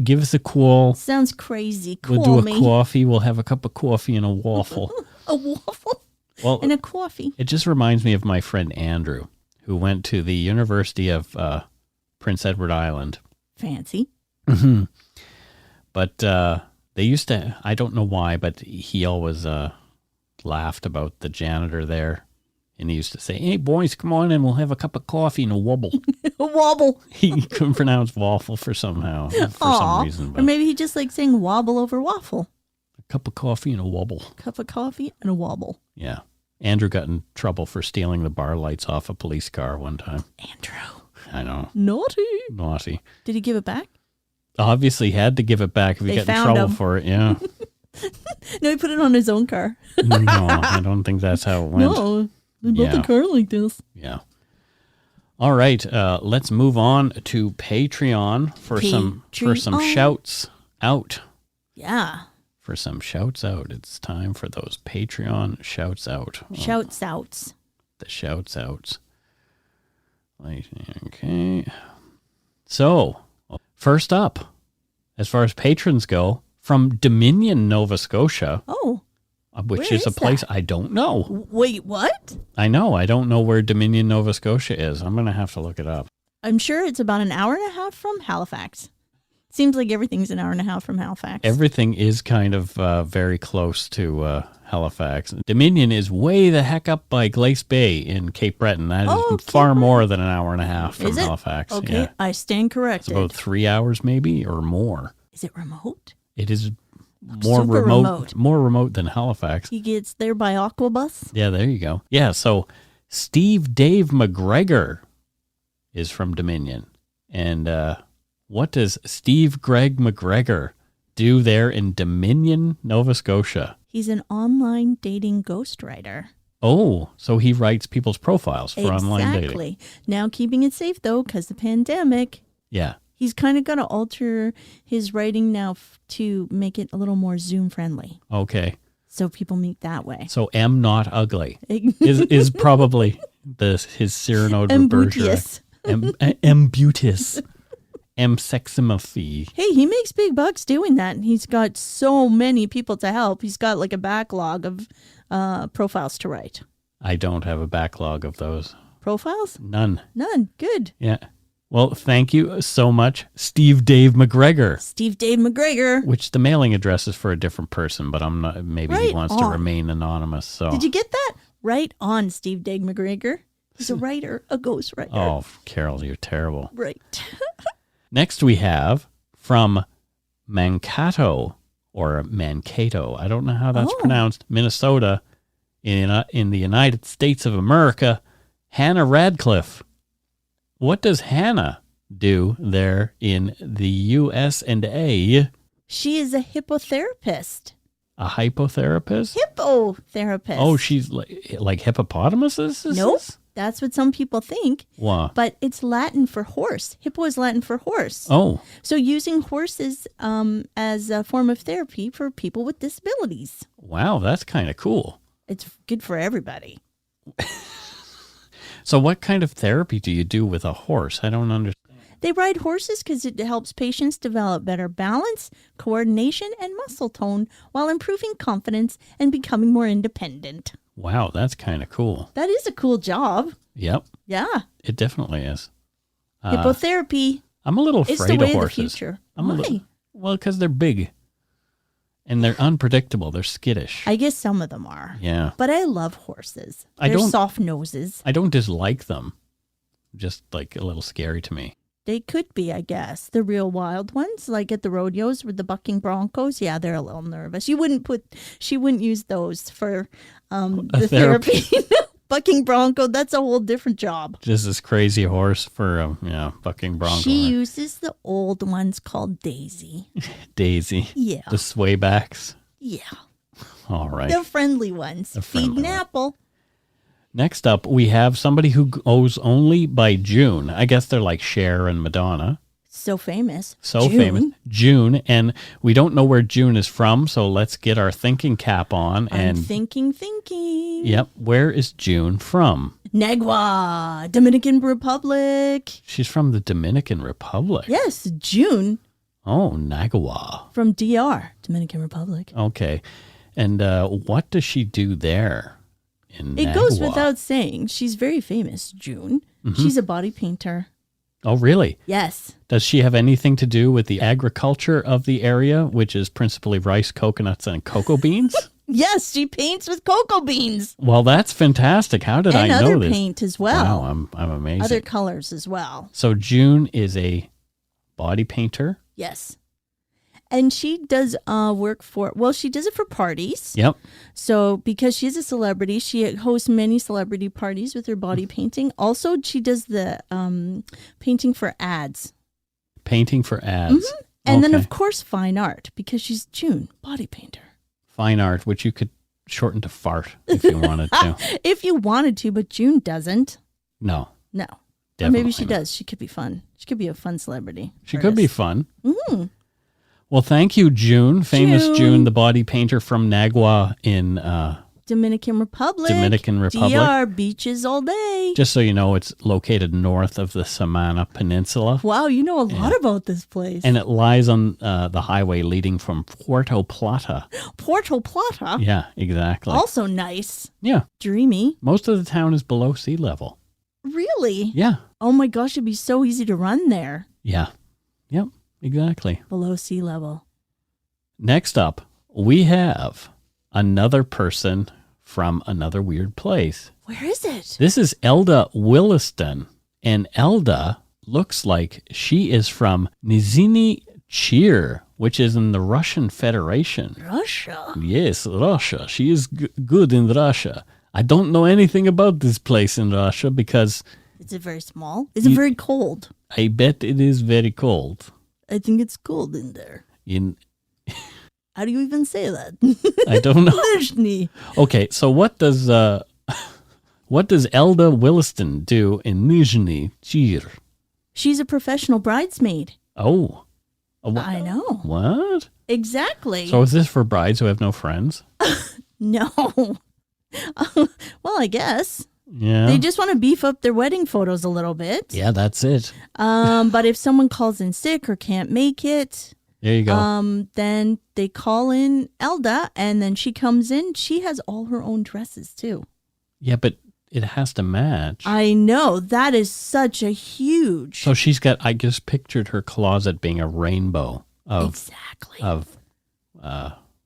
Give us a call. Sounds crazy. We'll Call do a me. coffee. We'll have a cup of coffee and a waffle. A waffle Well, and a coffee. it just reminds me of my friend Andrew, who went to the University of Prince Edward Island. Fancy. Mm-hmm. But they used to, I don't know why, but he always laughed about the janitor there. And he used to say, "Hey, boys, come on in. We'll have a cup of coffee and a wobble." A wobble. He couldn't pronounce waffle for some reason. Or But maybe he just likes saying wobble over waffle. a cup of coffee and a wobble. Cup of coffee and a wobble. Yeah. Andrew got in trouble for stealing the bar lights off a police car one time. Andrew. I know. Naughty. Did he give it back? Obviously had to give it back if he They got in found trouble him. for it. Yeah. No, he put it on his own car. No, I don't think that's how it went. No, they built Yeah. a car like this. Yeah. All right. Let's move on to Patreon for some shouts out. Yeah. For some shouts out. It's time for those Patreon shouts out. Shouts outs. The shouts outs. Okay. So, first up, as far as patrons go, from Dominion, Nova Scotia. Oh. Which Where is a is place that? I don't know. Wait, what? I know. I don't know where Dominion, Nova Scotia is. I'm going to have to look it up. I'm sure it's about an hour and a half from Halifax. Seems like everything's an hour and a half from Halifax. Everything is kind of very close to Halifax. Dominion is way the heck up by Glace Bay in Cape Breton. That is far more than an hour and a half from Is it? Halifax. Okay, Yeah. I stand corrected. It's about 3 hours maybe or more. Is it remote? It is Super remote. more remote than Halifax. He gets there by Aquabus? Yeah, there you go. Yeah, so Steve Dave McGregor is from Dominion. And what does Steve Greg McGregor do there in Dominion, Nova Scotia? He's an online dating ghostwriter. Oh, so he writes people's profiles for online dating. Exactly. Now keeping it safe, though, because the pandemic. Yeah. He's kind of got to alter his writing now to make it a little more Zoom friendly. Okay. So people meet that way. So M not ugly is probably his Cyrano de Bergerac. Embutis. Seximophy. Hey, he makes big bucks doing that. And he's got so many people to help. He's got like a backlog of profiles to write. I don't have a backlog of those. Profiles? None. Good. Yeah. Well, thank you so much, Steve Dave McGregor. Steve Dave McGregor. Which the mailing address is for a different person, but I'm not. Maybe he Right wants to on. remain anonymous. So. Did you get that? Right on, Steve Dave McGregor. He's a writer, a ghostwriter. Oh, Carol, you're terrible. Right. Next we have from Mankato or Mankato. I don't know how that's pronounced. Minnesota in the United States of America. Hannah Radcliffe. What does Hannah do there in the U.S.A.? She is a hippotherapist. A hypotherapist? Hippotherapist. Oh, she's like hippopotamuses? Nope. That's what some people think. What? But it's Latin for horse. Hippo is Latin for horse. Oh. So using horses as a form of therapy for people with disabilities. Wow, that's kind of cool. It's good for everybody. So what kind of therapy do you do with a horse? I don't understand. They ride horses because it helps patients develop better balance, coordination, and muscle tone while improving confidence and becoming more independent. Wow, that's kind of cool. That is a cool job. Yep, Yeah. it definitely is. Hippotherapy I'm a little is afraid the way of of the horses. future. Why? Well, because they're big. And they're unpredictable. They're skittish. I guess some of them are. Yeah. But I love horses. I They're don't- soft noses. I don't dislike them. Just like a little scary to me. They could be, I guess. The real wild ones, like at the rodeos with the bucking broncos. Yeah, they're a little nervous. She wouldn't use those for the therapy. Bucking bronco, that's a whole different job. Just this crazy horse for, bucking bronco. She uses the old ones called Daisy. Daisy. Yeah. The swaybacks. Yeah. All right. The friendly ones. The Feed friendly an one. apple. Next up, we have somebody who goes only by June. I guess they're like Cher and Madonna. So famous. So June. famous. June. And we don't know where June is from, so let's get our thinking cap on. I'm And thinking. Yep. Where is June from? Nagua, Dominican Republic. She's from the Dominican Republic. Yes, June Oh, Nagawa. from DR, Dominican Republic. Okay. And what does she do there in It goes Nagawa? without saying. She's very famous, June. Mm-hmm. She's a body painter. Oh, really? Yes. Does she have anything to do with the agriculture of the area, which is principally rice, coconuts, and cocoa beans? Yes, she paints with cocoa beans. Well, that's fantastic. How did And I know other this? paint as well. Wow, I'm amazing. Other colors as well. So June is a body painter. Yes. And she does work she does it for parties. Yep. So because she's a celebrity, she hosts many celebrity parties with her body painting. Also, she does the painting for ads. Painting for ads. And then, Okay. of course, fine art, because she's June, body painter. Fine art, which you could shorten to fart if you wanted to. If you wanted to, but June doesn't. No. No. Or Definitely maybe she not. does. She could be fun. She could be a fun celebrity. She could be artist. fun. Mm. Well, thank you, June. Famous June. June, the body painter from Nagua in Dominican Republic. Dominican Republic. DR, beaches all day. Just so you know, it's located north of the Samana Peninsula. Wow, you know a lot about this place. And it lies on the highway leading from Puerto Plata. Puerto Plata. Yeah, exactly. Also nice. Yeah. Dreamy. Most of the town is below sea level. Really? Yeah. Oh my gosh, it'd be so easy to run there. Yeah. Yep. Exactly. Below sea level. Next up, we have another person from another weird place. Where is it? This is Elda Williston. And Elda looks like she is from Nizhny Chir, which is in the Russian Federation. Russia. Yes, Russia. She is good in Russia. I don't know anything about this place in Russia because Is it very small? Is it very cold? I bet it is very cold. I think it's cold in there. How do you even say that? I don't know. Nizhny. Okay, so what does Elda Williston do in Nizhny Chir? She's a professional bridesmaid. Oh. I know. What? Exactly. So is this for brides who have no friends? No. Well, I guess. Yeah. They just want to beef up their wedding photos a little bit. Yeah, that's it. But if someone calls in sick or can't make it, There you go. then they call in Elda, and then she comes in. She has all her own dresses too. Yeah, but it has to match. I know. That is such a huge. So she's got, I just pictured her closet being a rainbow of Exactly. All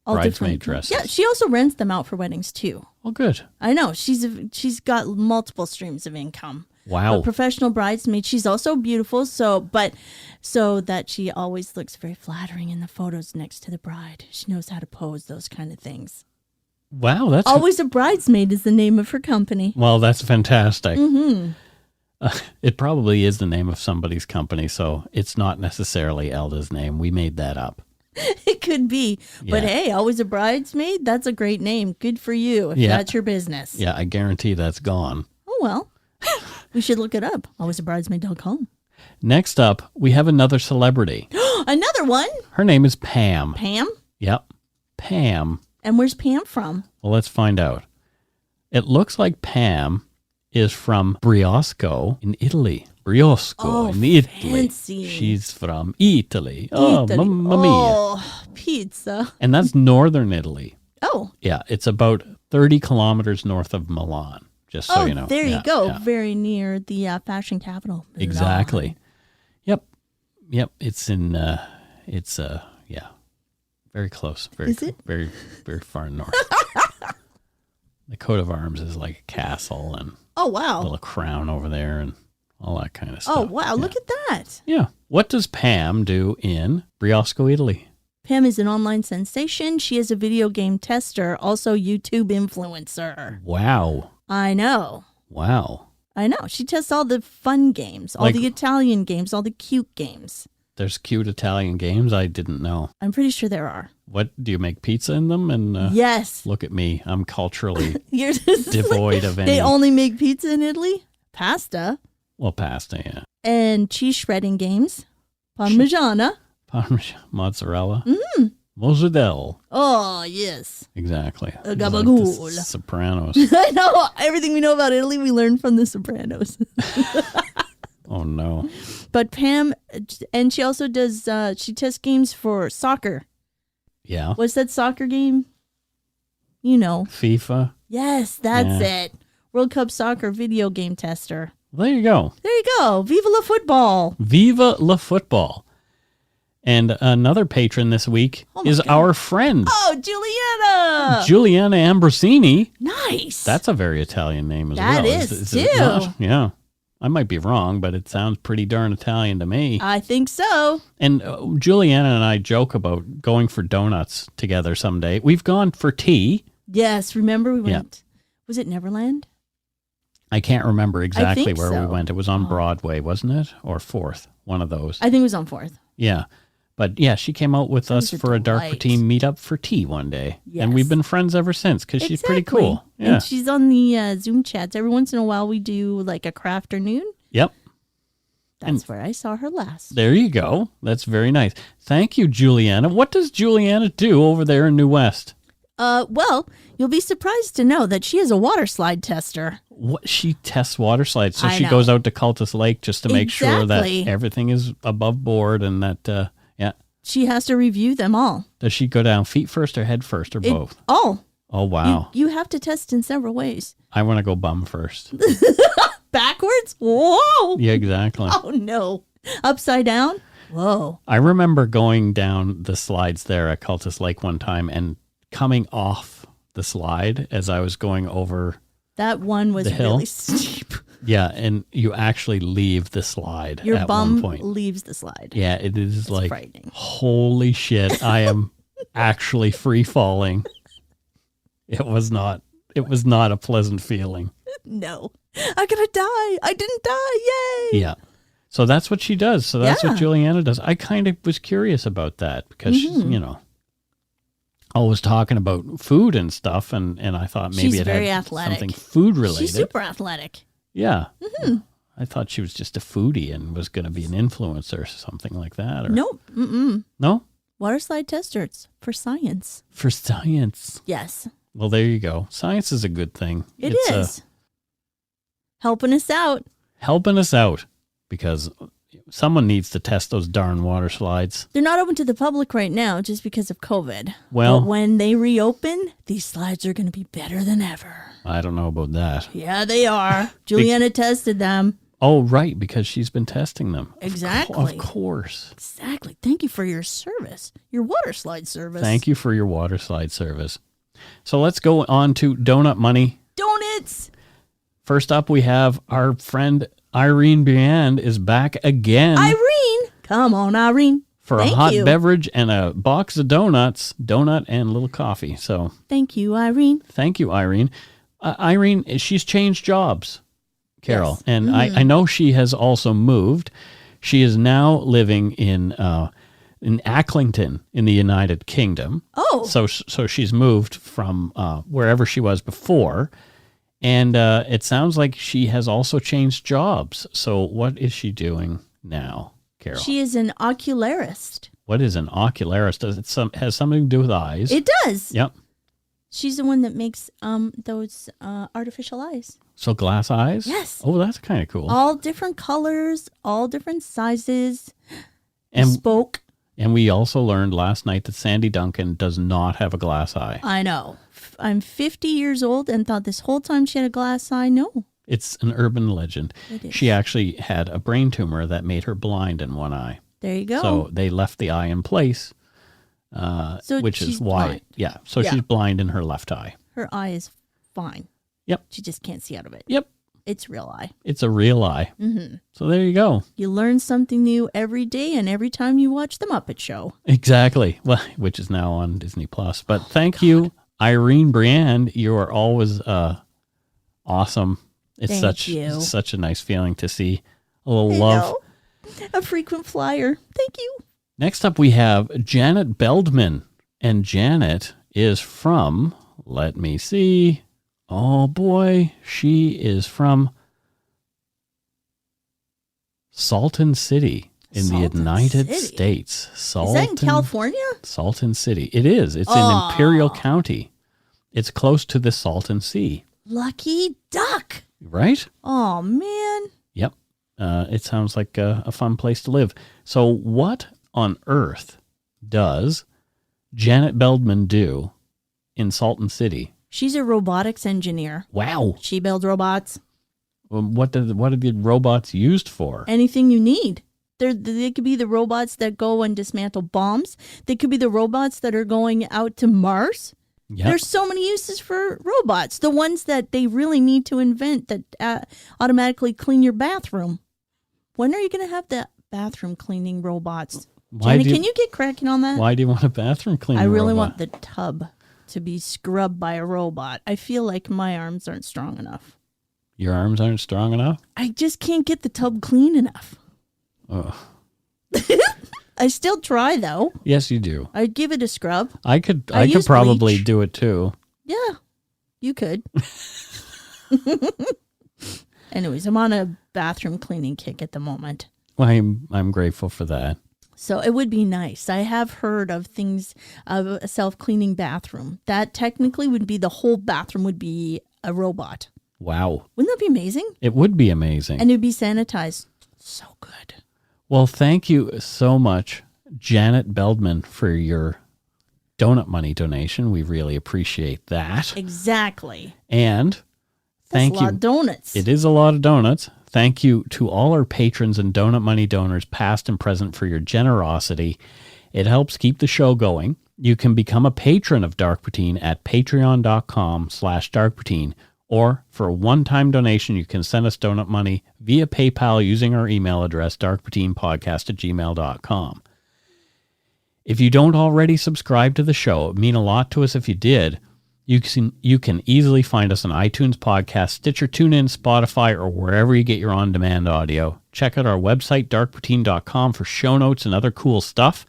All bridesmaid different- dresses. Yeah, she also rents them out for weddings too. Oh, good. I know. She's got multiple streams of income. Wow. A professional bridesmaid. She's also beautiful, so that she always looks very flattering in the photos next to the bride. She knows how to pose those kind of things. Wow, that's Always a Bridesmaid is the name of her company. well, that's fantastic. Mm-hmm. It probably is the name of somebody's company, so it's not necessarily Elda's name. We made that up. It could be. But Yeah. hey, always a bridesmaid? That's a great name. Good for you if Yeah. that's your business. Yeah, I guarantee that's gone. Oh, well. We should look it up. Alwaysabridesmaid.com. Next up, we have another celebrity. Another one? Her name is Pam. Pam? Yep. Pam. And where's Pam from? Well, let's find out. It looks like Pam is from Briosco in Italy. Briosco in Italy. Fancy. She's from Italy. Oh, Italy. mamma mia. Oh, pizza. And that's northern Italy. Oh. Yeah, it's about 30 kilometers north of Milan, just so you know. There you go. Yeah. Very near the fashion capital. Milan. Exactly. Yep. It's in, very close. Very, Is it? Very, very far north. The coat of arms is like a castle and Oh, a wow. little crown over there and all that kind of stuff. Oh, wow. Look at that. Yeah. What does Pam do in Briosco, Italy? Pam is an online sensation. She is a video game tester, also YouTube influencer. Wow. I know. She tests all the fun games, all the Italian games, all the cute games. There's cute Italian games I didn't know. I'm pretty sure there are. What, do you make pizza in them? And Yes. look at me. I'm culturally You're just devoid of any. They only make pizza in Italy? Pasta. Well, pasta, yeah. And cheese shredding games. Parmigiana. Parmesan, mozzarella. Mm-hmm. Mozzarella. Oh, yes. Exactly. A It's gabagool. like the Sopranos. I know. Everything we know about Italy, we learned from The Sopranos. Oh, no. But Pam, and she also does, she tests games for soccer. Yeah. What's that soccer game? You know. FIFA. Yes, that's it. World Cup Soccer video game tester. There you go. There you go. Viva la football. Viva la football. And another patron this week is our friend, Oh, Juliana. Juliana Ambrosini. Nice. That's a very Italian name as That well. is, it too. not? Yeah. I might be wrong, but it sounds pretty darn Italian to me. I think so. And Juliana and I joke about going for donuts together someday. We've gone for tea. Yes, remember we went, was it Neverland? I can't remember exactly think where so. we went. It was on Broadway, wasn't it? Or 4th, one of those. I think it was on 4th. Yeah. But yeah, she came out with us was a for a Dark delight. Poutine meetup for tea one day. Yes. And we've been friends ever since because she's pretty cool. Yeah. And she's on the Zoom chats. Every once in a while we do like a craft afternoon. Yep. That's where I saw her last. There you go. That's very nice. Thank you, Juliana. What does Juliana do over there in New West? Well, you'll be surprised to know that she is a water slide tester. What, she tests water slides. So I she know. goes out to Cultus Lake just to make sure that Exactly. everything is above board and that, She has to review them all. Does she go down feet first or head first or both? All. Oh, wow. You have to test in several ways. I want to go bum first. Backwards? Whoa. Yeah, exactly. Oh, no. Upside down? Whoa. I remember going down the slides there at Cultus Lake one time and coming off the slide as I was going over. That one was The hill? really steep. Yeah, and you actually leave the slide Your at bum one point. leaves the slide. Yeah, it is It's like, frightening. holy shit, I am actually free falling. It was not a pleasant feeling. No. I'm going to die. I didn't die. Yay. Yeah. So that's what she does. So that's Yeah. what Juliana does. I kind of was curious about that because she's, always talking about food and stuff. And I thought maybe She's it very had athletic. something food related. She's super athletic. Yeah. I thought she was just a foodie and was going to be an influencer or something like that. Or, Nope. Mm-mm. No? Water slide tester. It's for science. For science. Yes. Well, there you go. Science is a good thing. It It's is. Helping us out. helping us out because someone needs to test those darn water slides. They're not open to the public right now just because of COVID. Well- but when they reopen, these slides are going to be better than ever. I don't know about that. Yeah, they are. Juliana tested them. Oh, right, because she's been testing them. Exactly. Of course. Exactly. Thank you for your service, your water slide service. Thank you for your water slide service. So let's go on to Donut Money. Donuts. First up, we have our friend Irene Brand is back again Irene. Come on, Irene. for a Thank hot you. beverage and a box of donuts, donut and a little coffee. So Thank you, Irene. thank you, Irene. Irene, she's changed jobs, Carol. Yes. And I know she has also moved. She is now living in Acklington in the United Kingdom. Oh. So she's moved from wherever she was before. And it sounds like she has also changed jobs. So what is she doing now, Carol? She is an ocularist. What is an ocularist? Does it has something to do with eyes? It does. Yep. She's the one that makes those artificial eyes. So glass eyes? Yes. Oh, that's kind of cool. All different colors, all different sizes. And Spoke. And we also learned last night that Sandy Duncan does not have a glass eye. I know. I'm 50 years old and thought this whole time she had a glass eye. No. It's an urban legend. It is. She actually had a brain tumor that made her blind in one eye. There you go. So they left the eye in place, which is why. Blind. Yeah. So she's blind in her left eye. Her eye is fine. Yep. She just can't see out of it. Yep. It's real eye. It's a real eye. Mm-hmm. So there you go. You learn something new every day and every time you watch The Muppet Show. Exactly. Well, which is now on Disney Plus. But thank you, Irene Briand. You are always awesome. It's such a nice feeling to see a little love. A frequent flyer. Thank you. Next up, we have Janet Beldman. And Janet is from, let me see. Oh boy, she is from Salton City in the United States. Is that in California? Salton City. It is. It's in Imperial County. It's close to the Salton Sea. Lucky duck. Right? Oh, man. Yep. It sounds like a fun place to live. So what on earth does Janet Beldman do in Salton City? She's a robotics engineer. Wow. She builds robots. What are the robots used for? Anything you need. They could be the robots that go and dismantle bombs. They could be the robots that are going out to Mars. Yep. There's so many uses for robots. The ones that they really need to invent that automatically clean your bathroom. When are you going to have that bathroom cleaning robots? Jenny, can you get cracking on that? Why do you want a bathroom cleaning robot? I really want the tub to be scrubbed by a robot. I feel like my arms aren't strong enough. Your arms aren't strong enough? I just can't get the tub clean enough. Oh. I still try, though. Yes, you do. I'd give it a scrub. I could probably bleach. Do it, too. Yeah, you could. Anyways, I'm on a bathroom cleaning kick at the moment. Well, I'm grateful for that. So it would be nice. I have heard of things of a self-cleaning bathroom. That technically would be the whole bathroom would be a robot. Wow. Wouldn't that be amazing? It would be amazing. And it would be sanitized. So good. Well, thank you so much, Janet Beldman, for your donut money donation. We really appreciate that. Exactly. And thank you. That's a lot of donuts. It is a lot of donuts. Thank you to all our patrons and donut money donors, past and present, for your generosity. It helps keep the show going. You can become a patron of Dark Poutine at patreon.com/darkpoutine, or for a one-time donation, you can send us donut money via PayPal using our email address, darkpoutinepodcast@gmail.com. If you don't already subscribe to the show, it would mean a lot to us if you did. You can easily find us on iTunes Podcast, Stitcher, TuneIn, Spotify, or wherever you get your on-demand audio. Check out our website, darkpoutine.com, for show notes and other cool stuff.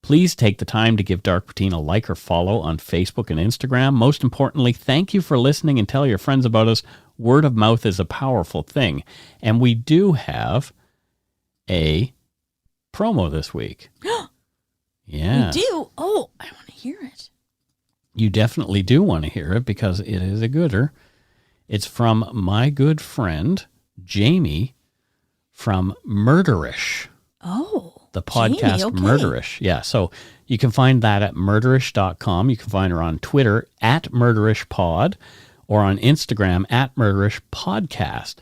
Please take the time to give Dark Poutine a like or follow on Facebook and Instagram. Most importantly, thank you for listening and tell your friends about us. Word of mouth is a powerful thing. And we do have a promo this week. Yeah. We do? Oh, I want to hear it. You definitely do want to hear it because it is a gooder. It's from my good friend, Jamie, from Murderish. Oh. The podcast Jamie, okay. Murderish. Yeah, so you can find that at murderish.com. You can find her on Twitter at murderishpod, or on Instagram at murderishpodcast.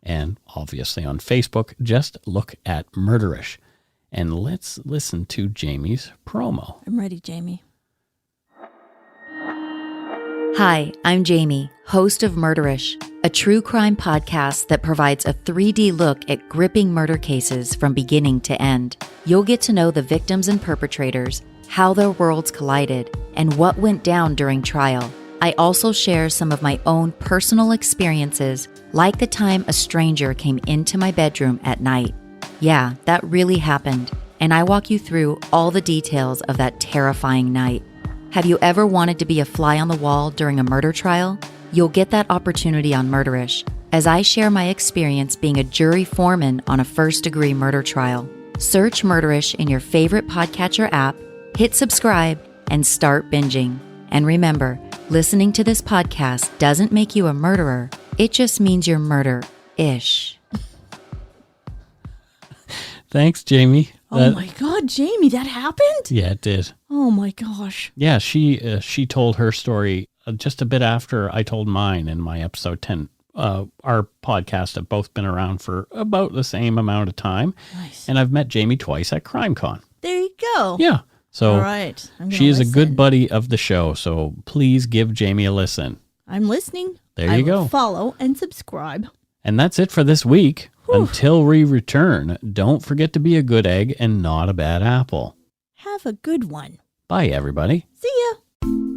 And obviously on Facebook, just look at Murderish. And let's listen to Jamie's promo. I'm ready, Jamie. Hi, I'm Jamie, host of Murderish, a true crime podcast that provides a 3D look at gripping murder cases from beginning to end. You'll get to know the victims and perpetrators, how their worlds collided, and what went down during trial. I also share some of my own personal experiences, like the time a stranger came into my bedroom at night. Yeah, that really happened, and I walk you through all the details of that terrifying night. Have you ever wanted to be a fly on the wall during a murder trial? You'll get that opportunity on Murderish, as I share my experience being a jury foreman on a first-degree murder trial. Search Murderish in your favorite podcatcher app, hit subscribe, and start binging. And remember, Listening to this podcast doesn't make you a murderer. It just means you're murder-ish. Thanks, Jamie. Oh my God, Jamie, that happened? Yeah, it did. Oh my gosh. Yeah, she told her story just a bit after I told mine in my episode 10. Our podcasts have both been around for about the same amount of time. Nice. And I've met Jamie twice at CrimeCon. There you go. Yeah. So all right. she is a good buddy of the show. So please give Jamie a listen. I'm listening. There you go. Follow and subscribe. And that's it for this week. Whew. Until we return, don't forget to be a good egg and not a bad apple. Have a good one. Bye, everybody. See ya.